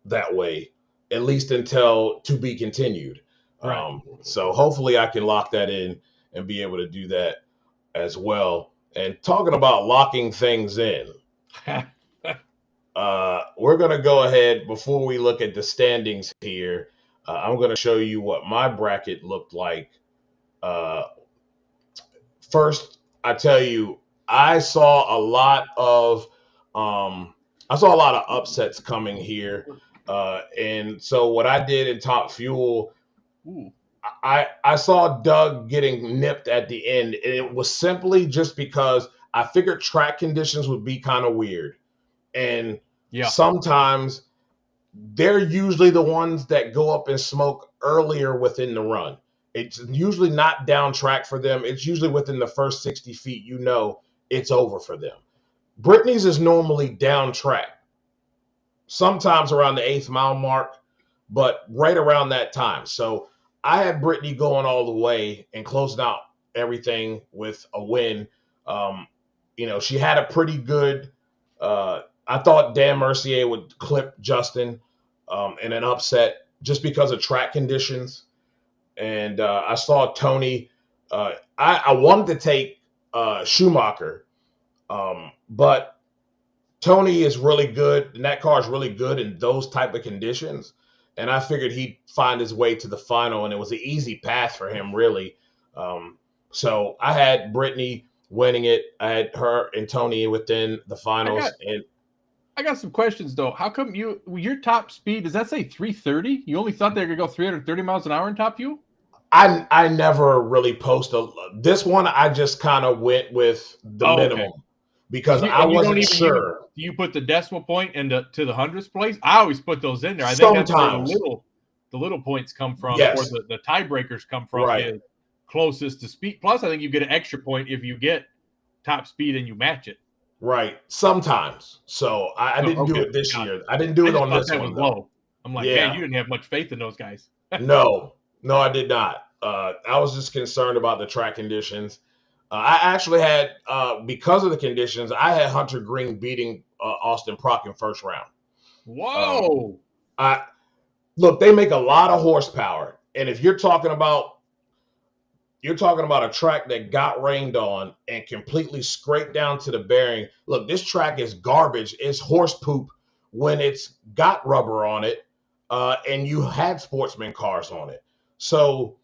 that way, at least until to be continued. Right. So hopefully I can lock that in and be able to do that as well. And talking about locking things in, we're going to go ahead before we look at the standings here. I'm going to show you what my bracket looked like. First, I tell you, I saw a lot of upsets coming here. And so what I did in Top Fuel, I saw Doug getting nipped at the end. And it was simply just because I figured track conditions would be kind of weird. And sometimes they're usually the ones that go up in smoke earlier within the run. It's usually not down track for them. It's usually within the first 60 feet, it's over for them. Brittany's is normally down track, sometimes around the 8th mile mark, but right around that time. So I had Brittany going all the way and closing out everything with a win. She had a pretty good. I thought Dan Mercier would clip Justin in an upset just because of track conditions. And I saw Tony. I wanted to take Schumacher, but Tony is really good, and that car is really good in those type of conditions. And I figured he'd find his way to the final, and it was an easy path for him, really. So I had Brittany winning it. I had her and Tony within the finals. I got some questions, though. How come your top speed, does that say 330? You only thought they were going to go 330 miles an hour in top fuel? I never really posted this one. I just kind of went with the minimum. Okay. Because I wasn't sure. Do you put the decimal point to the hundredths place? I always put those in there. I think that's where the little points come from, or the tiebreakers come from. Right. Is closest to speed. Plus, I think you get an extra point if you get top speed and you match it. Right. Sometimes. So I didn't do it this year. I didn't do it on this one. Low. I'm like, man, you didn't have much faith in those guys. No, I did not. I was just concerned about the track conditions. I actually had, because of the conditions, I had Hunter Green beating Austin Prock in first round. Whoa! Look, they make a lot of horsepower, and if you're talking about a track that got rained on and completely scraped down to the bearing. Look, this track is garbage. It's horse poop when it's got rubber on it, and you had sportsman cars on it. So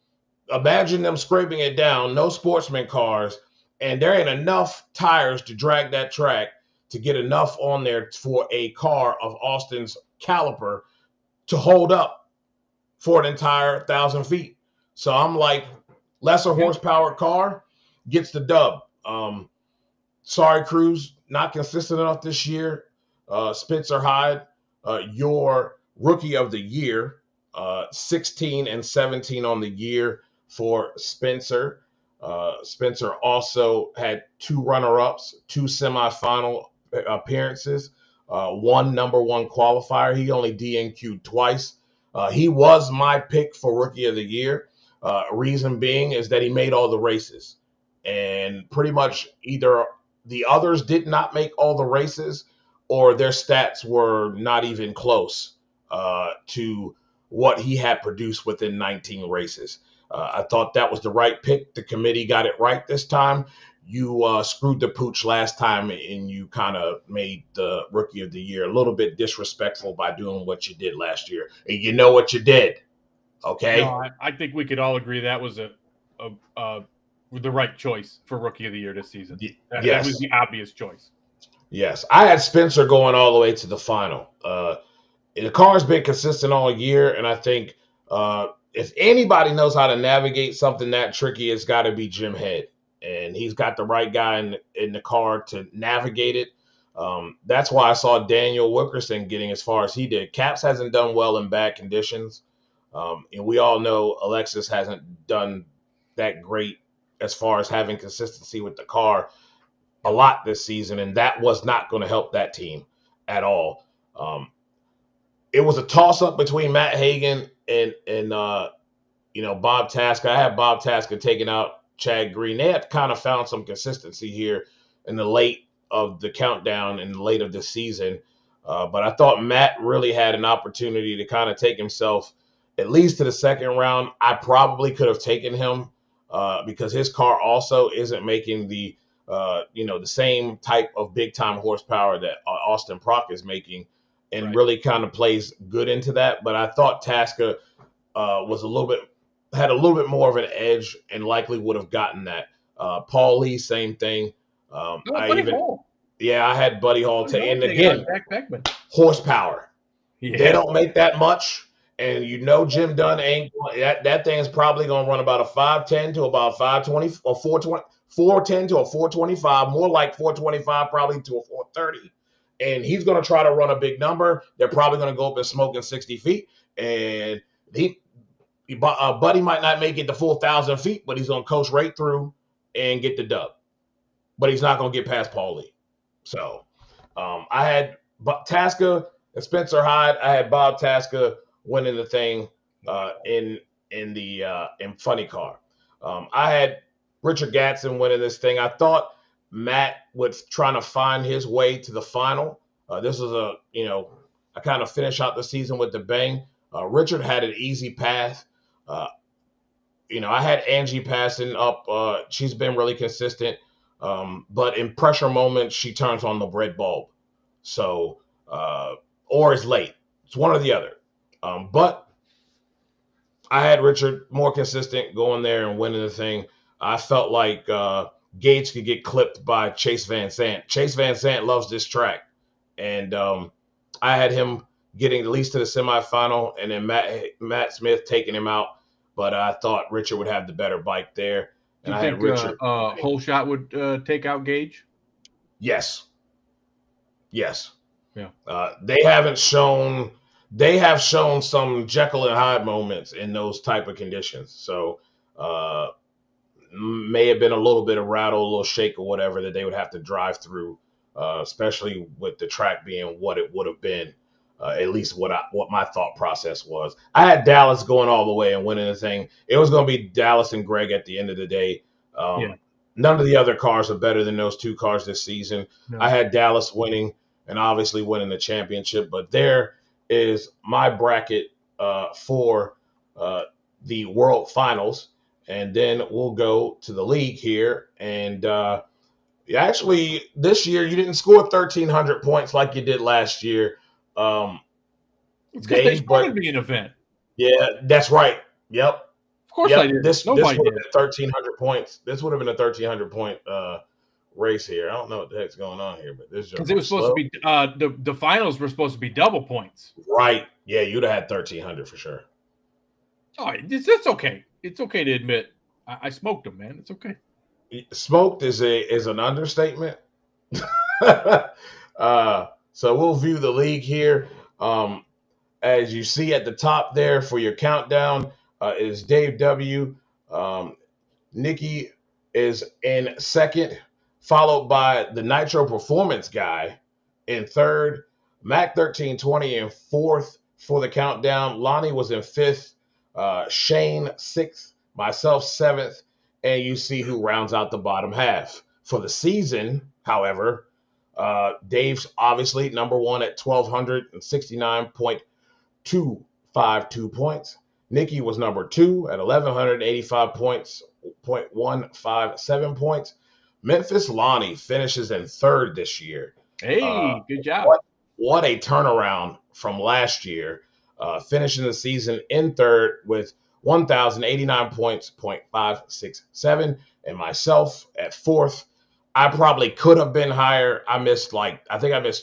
imagine them scraping it down, no sportsman cars, and there ain't enough tires to drag that track to get enough on there for a car of Austin's caliper to hold up for an entire 1,000 feet. So I'm like, lesser horsepower car gets the dub. Sorry, Cruz, not consistent enough this year. Spencer Hyde, your rookie of the year, 16 and 17 on the year for Spencer. Spencer also had 2 runner-ups, 2 semifinal appearances, 1 number 1 qualifier. He only DNQ'd twice. He was my pick for rookie of the year. Reason being is that he made all the races, and pretty much either the others did not make all the races or their stats were not even close to what he had produced within 19 races. I thought that was the right pick. The committee got it right this time. You screwed the pooch last time, and you kind of made the rookie of the year a little bit disrespectful by doing what you did last year. And you know what you did, okay? No, I think we could all agree that was the right choice for rookie of the year this season. That was the obvious choice. Yes. I had Spencer going all the way to the final. The car's been consistent all year, and I think if anybody knows how to navigate something that tricky, it's got to be Jim Head. And he's got the right guy in the car to navigate it. That's why I saw Daniel Wilkerson getting as far as he did. Caps hasn't done well in bad conditions. And we all know Alexis hasn't done that great as far as having consistency with the car a lot this season. And that was not going to help that team at all. It was a toss-up between Matt Hagan and Bob Tasker. I had Bob Tasker taking out Chad Green. They had kind of found some consistency here in the late of the countdown and late of the season. But I thought Matt really had an opportunity to kind of take himself at least to the second round. I probably could have taken him because his car also isn't making the same type of big time horsepower that Austin Prock is making, and really kind of plays good into that. But I thought Tasker had a little bit more of an edge and likely would have gotten that. Paul Lee, same thing. I had Buddy Hall. And again, horsepower. Yeah. They don't make that much. And Jim Dunn ain't that thing is probably going to run about a 510 to about 520 or 410 to a 425, more like 425 probably to a 430. And he's going to try to run a big number. They're probably going to go up and smoke in 60 feet. And Buddy might not make it the full 1,000 feet, but he's going to coast right through and get the dub. But he's not going to get past Paul Lee. So I had Tasca and Spencer Hyde. I had Bob Tasca winning the thing in funny car. I had Richard Gatson winning this thing. I thought Matt was trying to find his way to the final. This was I kind of finish out the season with the bang. Richard had an easy path. I had Angie passing up. She's been really consistent. But in pressure moments, she turns on the red bulb. So, or is late. It's one or the other. But I had Richard more consistent going there and winning the thing. I felt like Gage could get clipped by Chase Van Sant. Chase Van Sant loves this track. And I had him getting at least to the semifinal, and then Matt Smith taking him out. But I thought Richard would have the better bike there. And Do you I think had Richard. Whole Shot would take out Gage? Yes. Yeah. They have shown some Jekyll and Hyde moments in those type of conditions. So may have been a little bit of rattle, a little shake or whatever that they would have to drive through, especially with the track being what it would have been. At least what my thought process was. I had Dallas going all the way and winning the thing. It was going to be Dallas and Greg at the end of the day. None of the other cars are better than those two cars this season. No. I had Dallas winning and obviously winning the championship. But there is my bracket for the World Finals. And then we'll go to the league here. And actually, this year you didn't score 1,300 points like you did last year. It's because they started me an event. Yeah, that's right. Yep. Of course I did. This would have been 1,300 points. This would have been a 1,300 point race here. I don't know what the heck's going on here, but this is because it was supposed to be the finals were supposed to be double points. Right. Yeah, you'd have had 1,300 for sure. Oh, it's okay. It's okay to admit I smoked them, man. It's okay. Smoked is an understatement. So we'll view the league here. As you see at the top there for your countdown is Dave W. Nikki is in second, followed by the Nitro Performance guy in third, Mac 1320 in fourth for the countdown. Lonnie was in fifth, Shane sixth, myself seventh, and you see who rounds out the bottom half. For the season, however, Dave's obviously number one at 1,269.252 points. Nikki was number two at 1,185 points, 0.157 points. Memphis Lonnie finishes in third this year. Hey, good job. What a turnaround from last year. Finishing the season in third with 1,089 points, 0.567. And myself at fourth. I probably could have been higher. I missed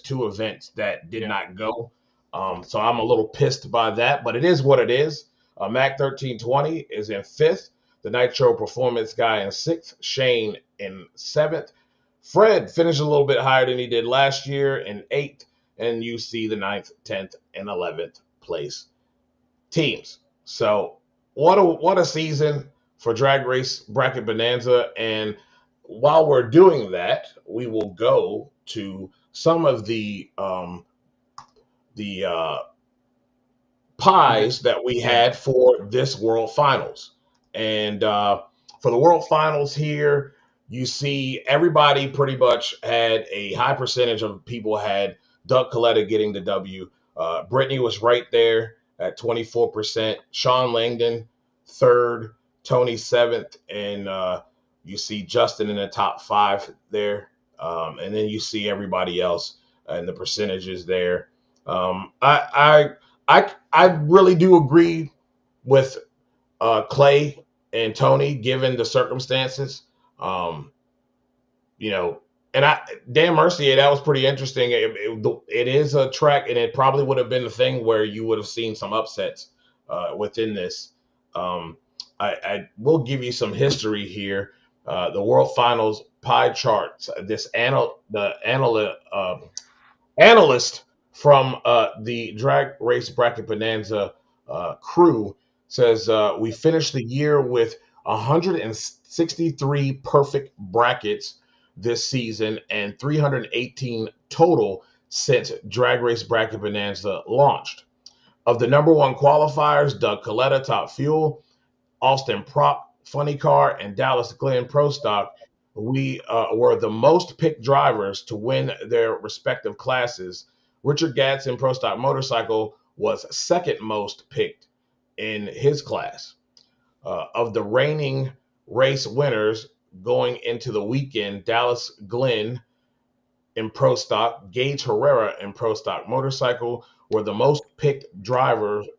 two events that did not go. So I'm a little pissed by that, but it is what it is. Mac 1320 is in fifth. The Nitro Performance guy in sixth. Shane in seventh. Fred finished a little bit higher than he did last year in eighth. And you see the 9th, 10th, and 11th place teams. So what a season for Drag Race Bracket Bonanza. And while we're doing that, we will go to some of the pies that we had for this World Finals. And for the World Finals here, you see everybody pretty much had a high percentage of people had Doug Coletta getting the W. Brittany was right there at 24%. Sean Langdon, third. Tony, seventh. And you see Justin in the top five there. And then you see everybody else and the percentages there. I really do agree with Clay and Tony, given the circumstances. And Dan Mercier, that was pretty interesting. It is a track, and it probably would have been the thing where you would have seen some upsets within this. I will give you some history here. The World Finals pie charts. The analyst from the Drag Race Bracket Bonanza crew says we finished the year with 163 perfect brackets. this season and 318 total since Drag Race Bracket Bonanza launched. Of the number one qualifiers, Doug Coletta, Top Fuel, Austin Prock, Funny Car, and Dallas Glenn Pro Stock, we were the most picked drivers to win their respective classes. Richard Gadsden Pro Stock Motorcycle was second most picked in his class. Of the reigning race winners going into the weekend, Dallas Glenn in Pro Stock, Gage Herrera in Pro Stock Motorcycle were the most picked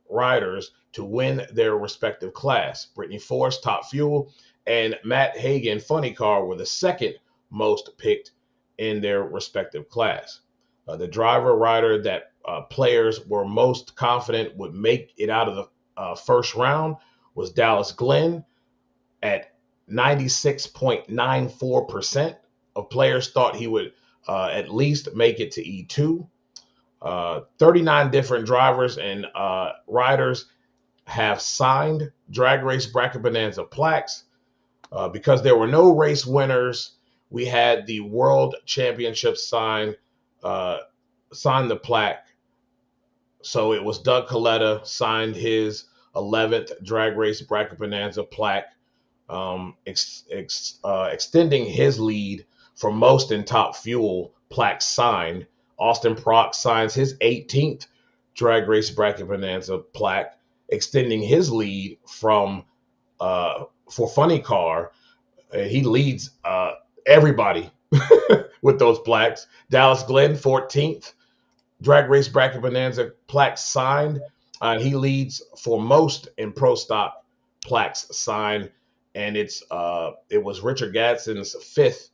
riders to win their respective class. Brittany Force, Top Fuel, and Matt Hagan, Funny Car, were the second most picked in their respective class. The rider that players were most confident would make it out of the first round was Dallas Glenn at 96.94% of players thought he would at least make it to E2. 39 different drivers and riders have signed Drag Race Bracket Bonanza plaques. Because there were no race winners, we had the World Championship sign the plaque. So it was Doug Coletta signed his 11th Drag Race Bracket Bonanza plaque, extending his lead for most in Top Fuel plaques signed. Austin Prock signs his 18th Drag Race Bracket Bonanza plaque, extending his lead from for Funny Car. He leads everybody with those plaques. Dallas Glenn, 14th Drag Race Bracket Bonanza plaques signed. He leads for most in Pro Stock plaques signed, and it was Richard Gadsden's 5th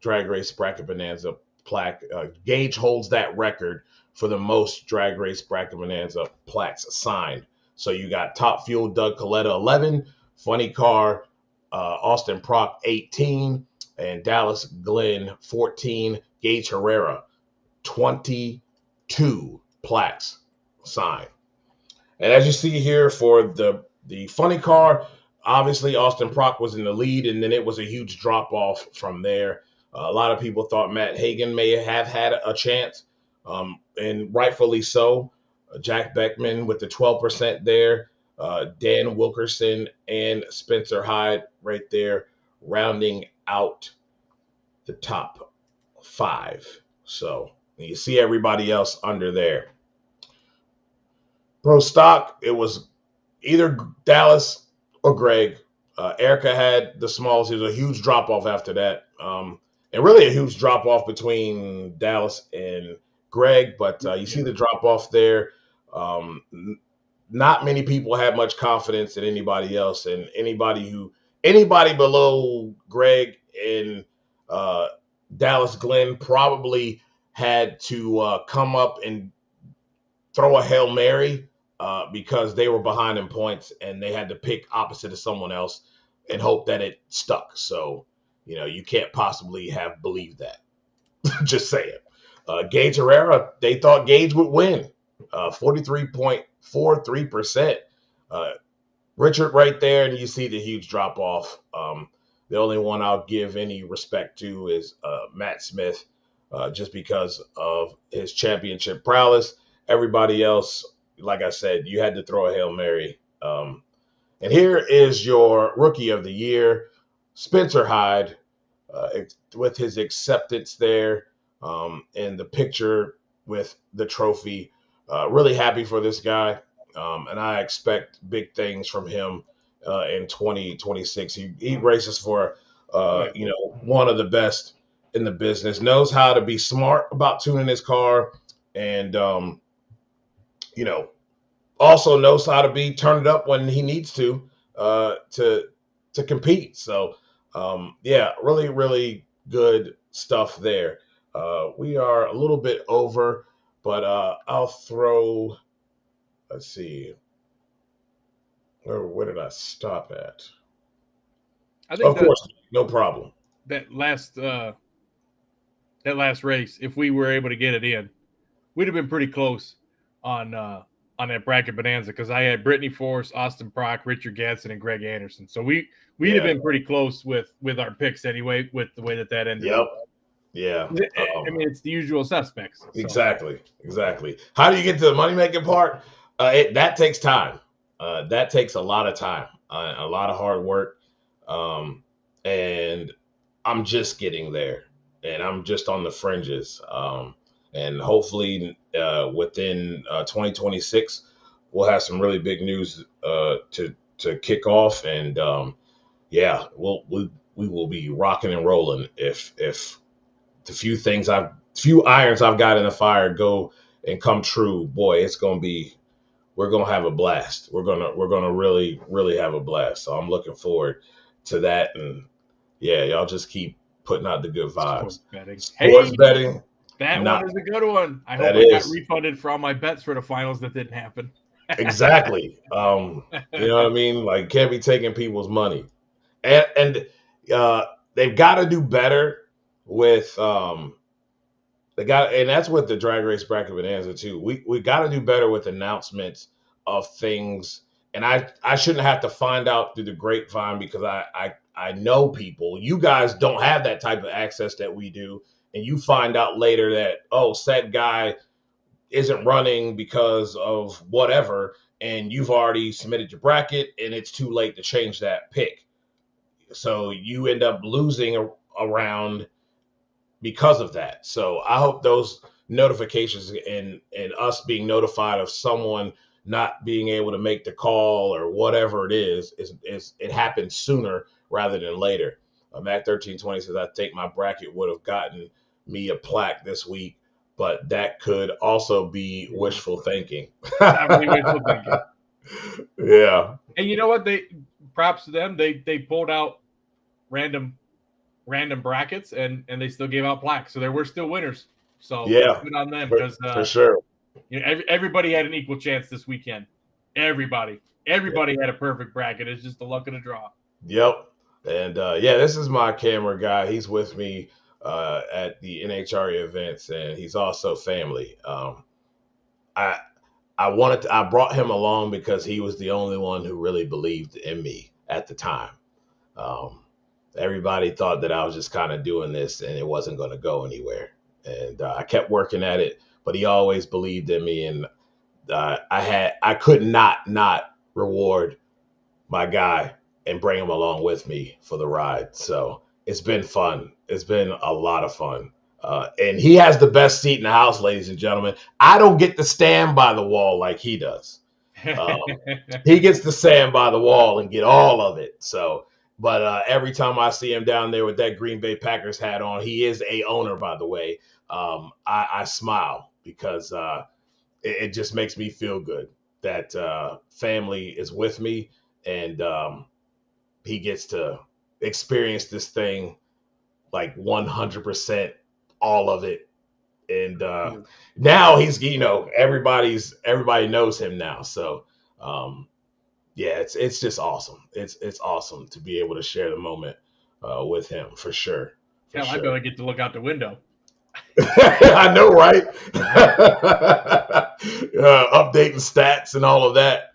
Drag Race Bracket Bonanza plaque. Gage holds that record for the most Drag Race Bracket Bonanza plaques signed. So you got Top Fuel, Doug Coletta, 11, Funny Car, Austin Prock, 18, and Dallas Glenn, 14, Gage Herrera, 22 plaques signed. And as you see here for the Funny Car, obviously Austin Prock was in the lead, and then it was a huge drop-off from there. A lot of people thought Matt Hagan may have had a chance, and rightfully so. Jack Beckman with the 12% there. Dan Wilkerson and Spencer Hyde right there, rounding out the top 5. So you see everybody else under there. Pro Stock, it was either Dallas or Greg. Erica had the smallest. It was a huge drop-off after that. And really a huge drop-off between Dallas and Greg, but you see the drop-off there. Not many people had much confidence in anybody else, and anybody below Greg and Dallas Glenn probably had to come up and throw a Hail Mary because they were behind in points and they had to pick opposite of someone else and hope that it stuck. So, you can't possibly have believed that. Just saying. Gage Herrera, they thought Gage would win. 43.43%. Richard right there, and you see the huge drop off. The only one I'll give any respect to is Matt Smith, just because of his championship prowess. Everybody else, like I said, you had to throw a Hail Mary. And here is your Rookie of the Year, Spencer Hyde, with his acceptance there, and the picture with the trophy. Really happy for this guy, and I expect big things from him in 2026. He races for, one of the best in the business, knows how to be smart about tuning his car, and, also knows how to be turned up when he needs to compete. So, really, really good stuff there. We are a little bit over, but I'll throw, let's see, where did I stop at? I think, of course, no problem. That last race, if we were able to get it in, we'd have been pretty close on that bracket bonanza, because I had Brittany Force, Austin Prock, Richard Gadsden, and Greg Anderson. So we'd have been pretty close with our picks anyway, with the way that ended up. Yeah. I mean, it's the usual suspects. So. Exactly. How do you get to the money making part? That takes time. That takes a lot of time, a lot of hard work, and I'm just getting there, and I'm just on the fringes. And hopefully, within 2026, we'll have some really big news to kick off, and yeah, we will be rocking and rolling if the few irons I've got in the fire go and come true. Boy, we're gonna have a blast. We're gonna really have a blast. So I'm looking forward to that, and yeah, y'all just keep putting out the good vibes. Sports betting. That one is a good one. I hope I got refunded for all my bets for the finals that didn't happen. Exactly. You know what I mean? Like, can't be taking people's money, and they've got to do better with and that's with the Drag Race Bracket Bonanza too. We got to do better with announcements of things, and I shouldn't have to find out through the grapevine because I know people. You guys don't have that type of access that we do. And you find out later that, oh, said guy isn't running because of whatever, and you've already submitted your bracket, and it's too late to change that pick. So you end up losing around because of that. So I hope those notifications and us being notified of someone not being able to make the call or whatever it is it happens sooner rather than later. Mac 1320 says, I think my bracket would have gotten me a plaque this week, but that could also be wishful thinking. Wishful thinking. Yeah. And you know what? Props to them. They pulled out random brackets and they still gave out plaques. So there were still winners. So yeah, good on them because for sure. You know, everybody had an equal chance this weekend. Everybody had a perfect bracket. It's just the luck of the draw. Yep. And yeah, this is my camera guy. He's with me at the NHRA events, and he's also family. I brought him along because he was the only one who really believed in me at the time. Everybody thought that I was just kind of doing this and it wasn't going to go anywhere. And I kept working at it, but he always believed in me. And I could not reward my guy and bring him along with me for the ride. So it's been fun. It's been a lot of fun. And he has the best seat in the house, ladies and gentlemen. I don't get to stand by the wall like he does. He gets to stand by the wall and get all of it. So, but every time I see him down there with that Green Bay Packers hat on, he is a owner, by the way. I smile because it just makes me feel good that family is with me, and he gets to experience this thing like 100%, all of it. And now he's, everybody knows him now. So yeah, it's just awesome. It's awesome to be able to share the moment with him for sure. Hell, I better get to look out the window. I know, right? Updating stats and all of that.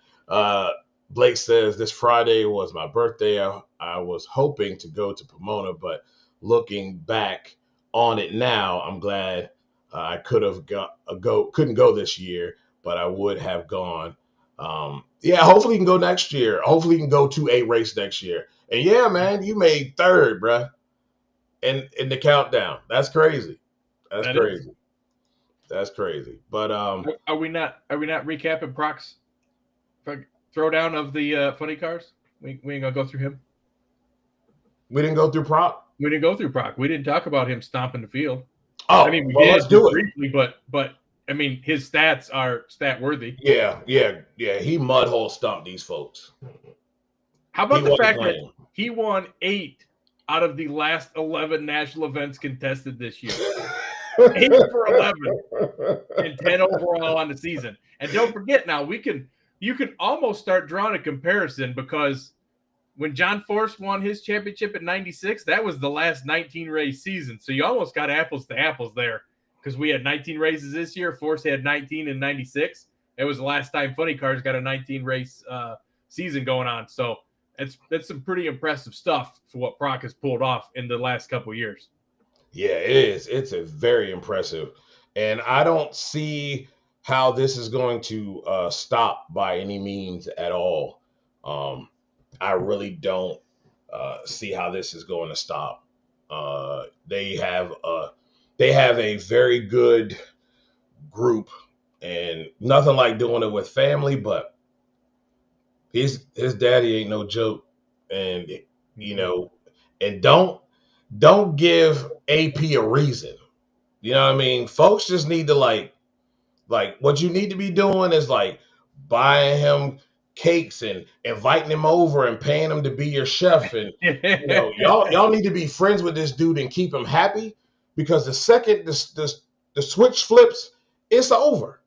Blake says, this Friday was my birthday. I was hoping to go to Pomona, but looking back on it now, I'm glad I couldn't go this year, but I would have gone. Yeah, hopefully you can go next year. Hopefully you can go to a race next year. And yeah, man, you made third, bruh, in the countdown. That's crazy. That's crazy. That's crazy. But are we not recapping Proc's throwdown of the funny cars? We ain't gonna go through him. We didn't go through Proc. We didn't go through Proc. We didn't talk about him stomping the field. Oh, I mean, we did let's do it briefly, but I mean, his stats are stat worthy. Yeah. He mudhole stomped these folks. How about the fact that he won 8 out of the last 11 national events contested this year? 8 for 11 and 10 overall on the season. And don't forget now, you can almost start drawing a comparison because when John Force won his championship in 96, that was the last 19 race season. So you almost got apples to apples there because we had 19 races this year. Force had 19 in 96. It was the last time Funny Cars got a 19 race season going on. So that's some pretty impressive stuff for what Proc has pulled off in the last couple of years. Yeah, it is. It's a very impressive, and I don't see how this is going to stop by any means at all. Um, I really don't see how this is going to stop. They have a very good group, and nothing like doing it with family. But his daddy ain't no joke, and you know, and don't give AP a reason. You know what I mean? Folks just need to like what you need to be doing is like buying him cakes and inviting him over and paying him to be your chef. And y'all need to be friends with this dude and keep him happy, because the second the switch flips, it's over.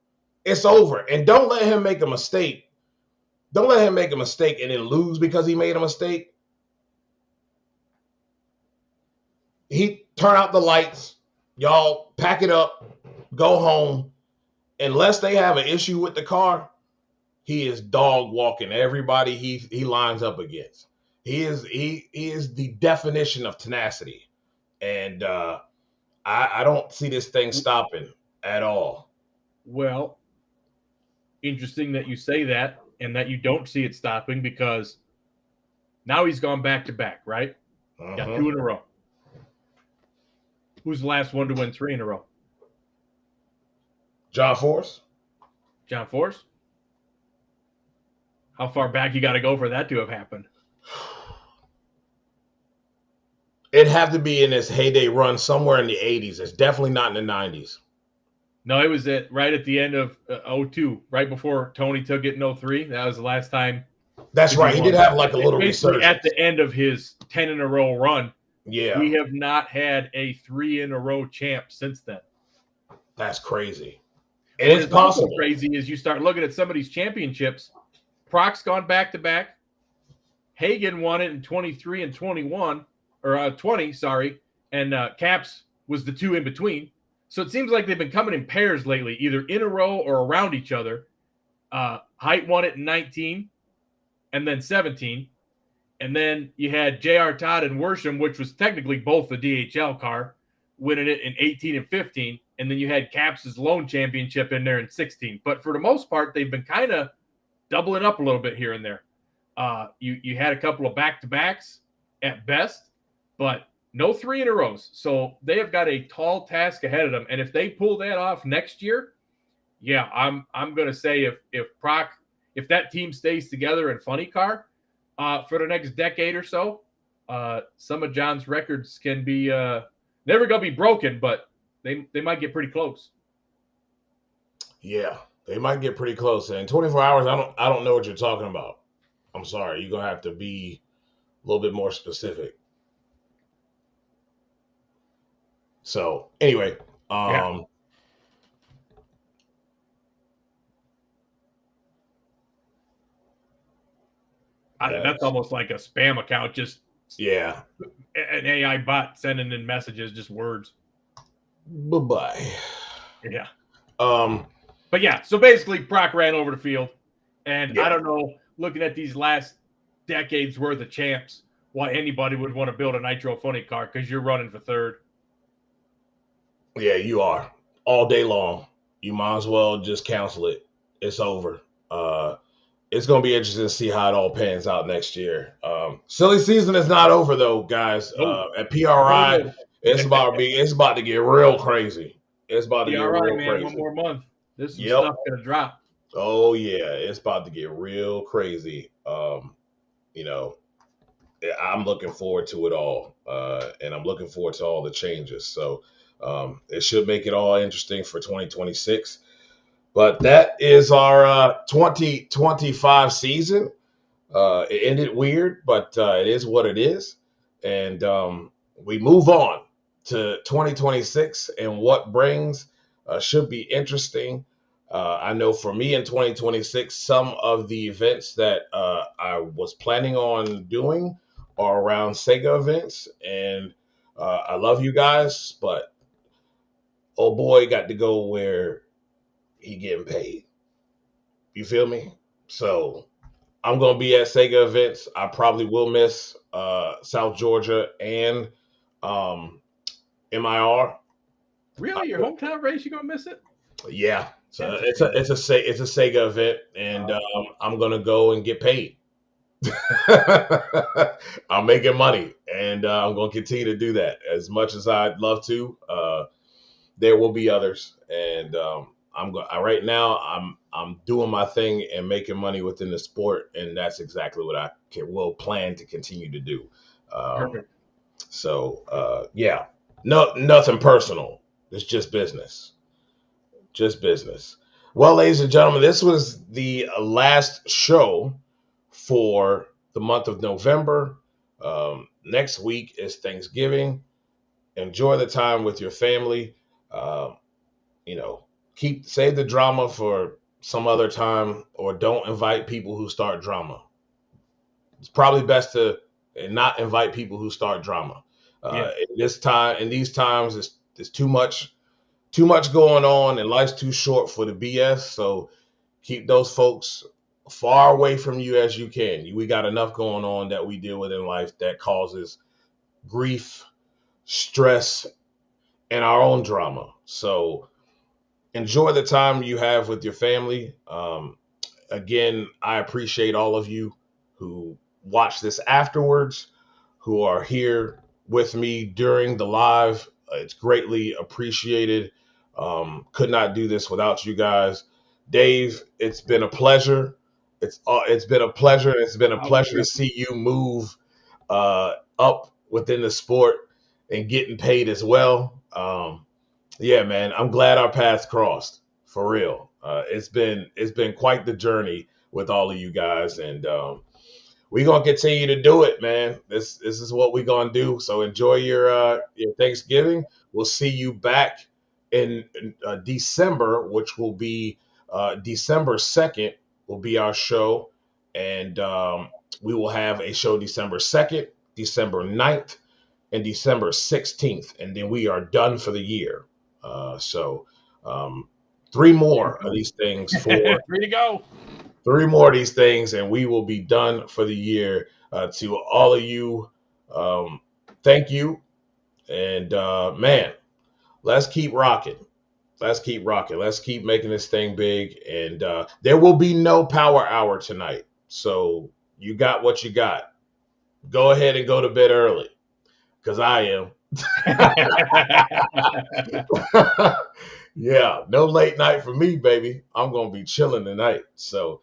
It's over. And don't let him make a mistake. Don't let him make a mistake and then lose because he made a mistake. He turn out the lights, y'all pack it up, go home. Unless they have an issue with the car, he is dog walking everybody he lines up against. He is the definition of tenacity, and I don't see this thing stopping at all. Well, interesting that you say that and that you don't see it stopping, because now he's gone back to back, right? Got 2 in a row. Who's the last one to win 3 in a row? John Force. John Force? How far back you got to go for that to have happened? It'd have to be in this heyday run somewhere in the 80s. It's definitely not in the 90s. No, it was right at the end of 02, right before Tony took it in 03. That was the last time. That's right. He did have like a little resurgence. At the end of his 10 in a row run, yeah, we have not had a 3 in a row champ since then. That's crazy. And it's possible. Crazy is you start looking at some of these championships. Proc's gone back to back. Hagen won it in 23 and 21, or 20, sorry. And Caps was the 2 in between. So it seems like they've been coming in pairs lately, either in a row or around each other. Height won it in 19 and then 17. And then you had J.R. Todd and Worsham, which was technically both the DHL car, winning it in 18 and 15. And then you had Caps' lone championship in there in 16. But for the most part, they've been kind of doubling up a little bit here and there. You had a couple of back-to-backs at best, but no 3 in a row. So they have got a tall task ahead of them. And if they pull that off next year, yeah, I'm going to say if that team stays together in funny car for the next decade or so, some of John's records can be never going to be broken, but they might get pretty close. Yeah, they might get pretty close. And in 24 hours, I don't know what you're talking about. I'm sorry. You're going to have to be a little bit more specific. So anyway, Yeah. That's almost like a spam account, just yeah, an AI bot sending in messages, just words. Bye-bye. Yeah. But yeah, so basically Proc ran over the field, and yeah. I don't know, looking at these last decades worth of champs, why anybody would want to build a nitro funny car, because you're running for third. Yeah, you are all day long. You might as well just cancel it. It's over. It's going to be interesting to see how it all pans out next year. Silly season is not over though, guys. At PRI, it's about to get real crazy. It's about to get real crazy. One more month. This is stuff going to drop. Oh yeah, it's about to get real crazy. I'm looking forward to it all, and I'm looking forward to all the changes. So it should make it all interesting for 2026. But that is our 2025 season. It ended weird, but it is what it is. And we move on to 2026, and what brings should be interesting. I know for me in 2026, some of the events that I was planning on doing are around Sega events. And I love you guys, but oh boy, got to go where he getting paid. You feel me? So I'm going to be at Sega events. I probably will miss South Georgia and MIR. Really, your hometown race? You gonna miss it? Yeah, so That's a it's a Sega event, and I'm gonna go and get paid. I'm making money, and I'm gonna continue to do that as much as I'd love to. There will be others, and right now I'm doing my thing and making money within the sport, and that's exactly what I will plan to continue to do. Perfect. So yeah, nothing personal. It's just business. Just business. Well, ladies and gentlemen, this was the last show for the month of November. Next week is Thanksgiving. Enjoy the time with your family. Um, you know, save the drama for some other time, or don't invite people who start drama. It's probably best to not invite people who start drama. Yeah. In these times, it's too much going on, and life's too short for the BS. So keep those folks far away from you as you can. We got enough going on that we deal with in life that causes grief, stress, and our own drama. So enjoy the time you have with your family. Again, I appreciate all of you who watch this afterwards, who are here with me during the live. It's greatly appreciated. Could not do this without you guys. Dave, it's been a pleasure. It's been a pleasure. It's been a pleasure to see you move up within the sport and getting paid as well. Yeah, man, I'm glad our paths crossed, for real. It's been quite the journey with all of you guys, and we're gonna continue to do it, man. This is what we're gonna do. So enjoy your Thanksgiving. We'll see you back in December, which will be December 2nd will be our show, and we will have a show December 2nd, December 9th, and December 16th, and then we are done for the year. So 3 more of these things for Three to go. 3 more of these things, and we will be done for the year. To all of you, thank you. And man, let's keep rocking. Let's keep rocking. Let's keep making this thing big. And there will be no power hour tonight. So you got what you got. Go ahead and go to bed early, because I am. Yeah, no late night for me, baby. I'm gonna be chilling tonight. So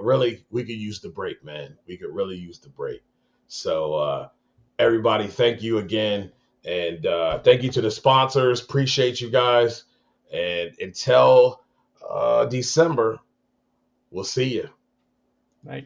really, we could use the break, man. We could really use the break. So everybody, thank you again, and thank you to the sponsors. Appreciate you guys, and until December, we'll see you. Right.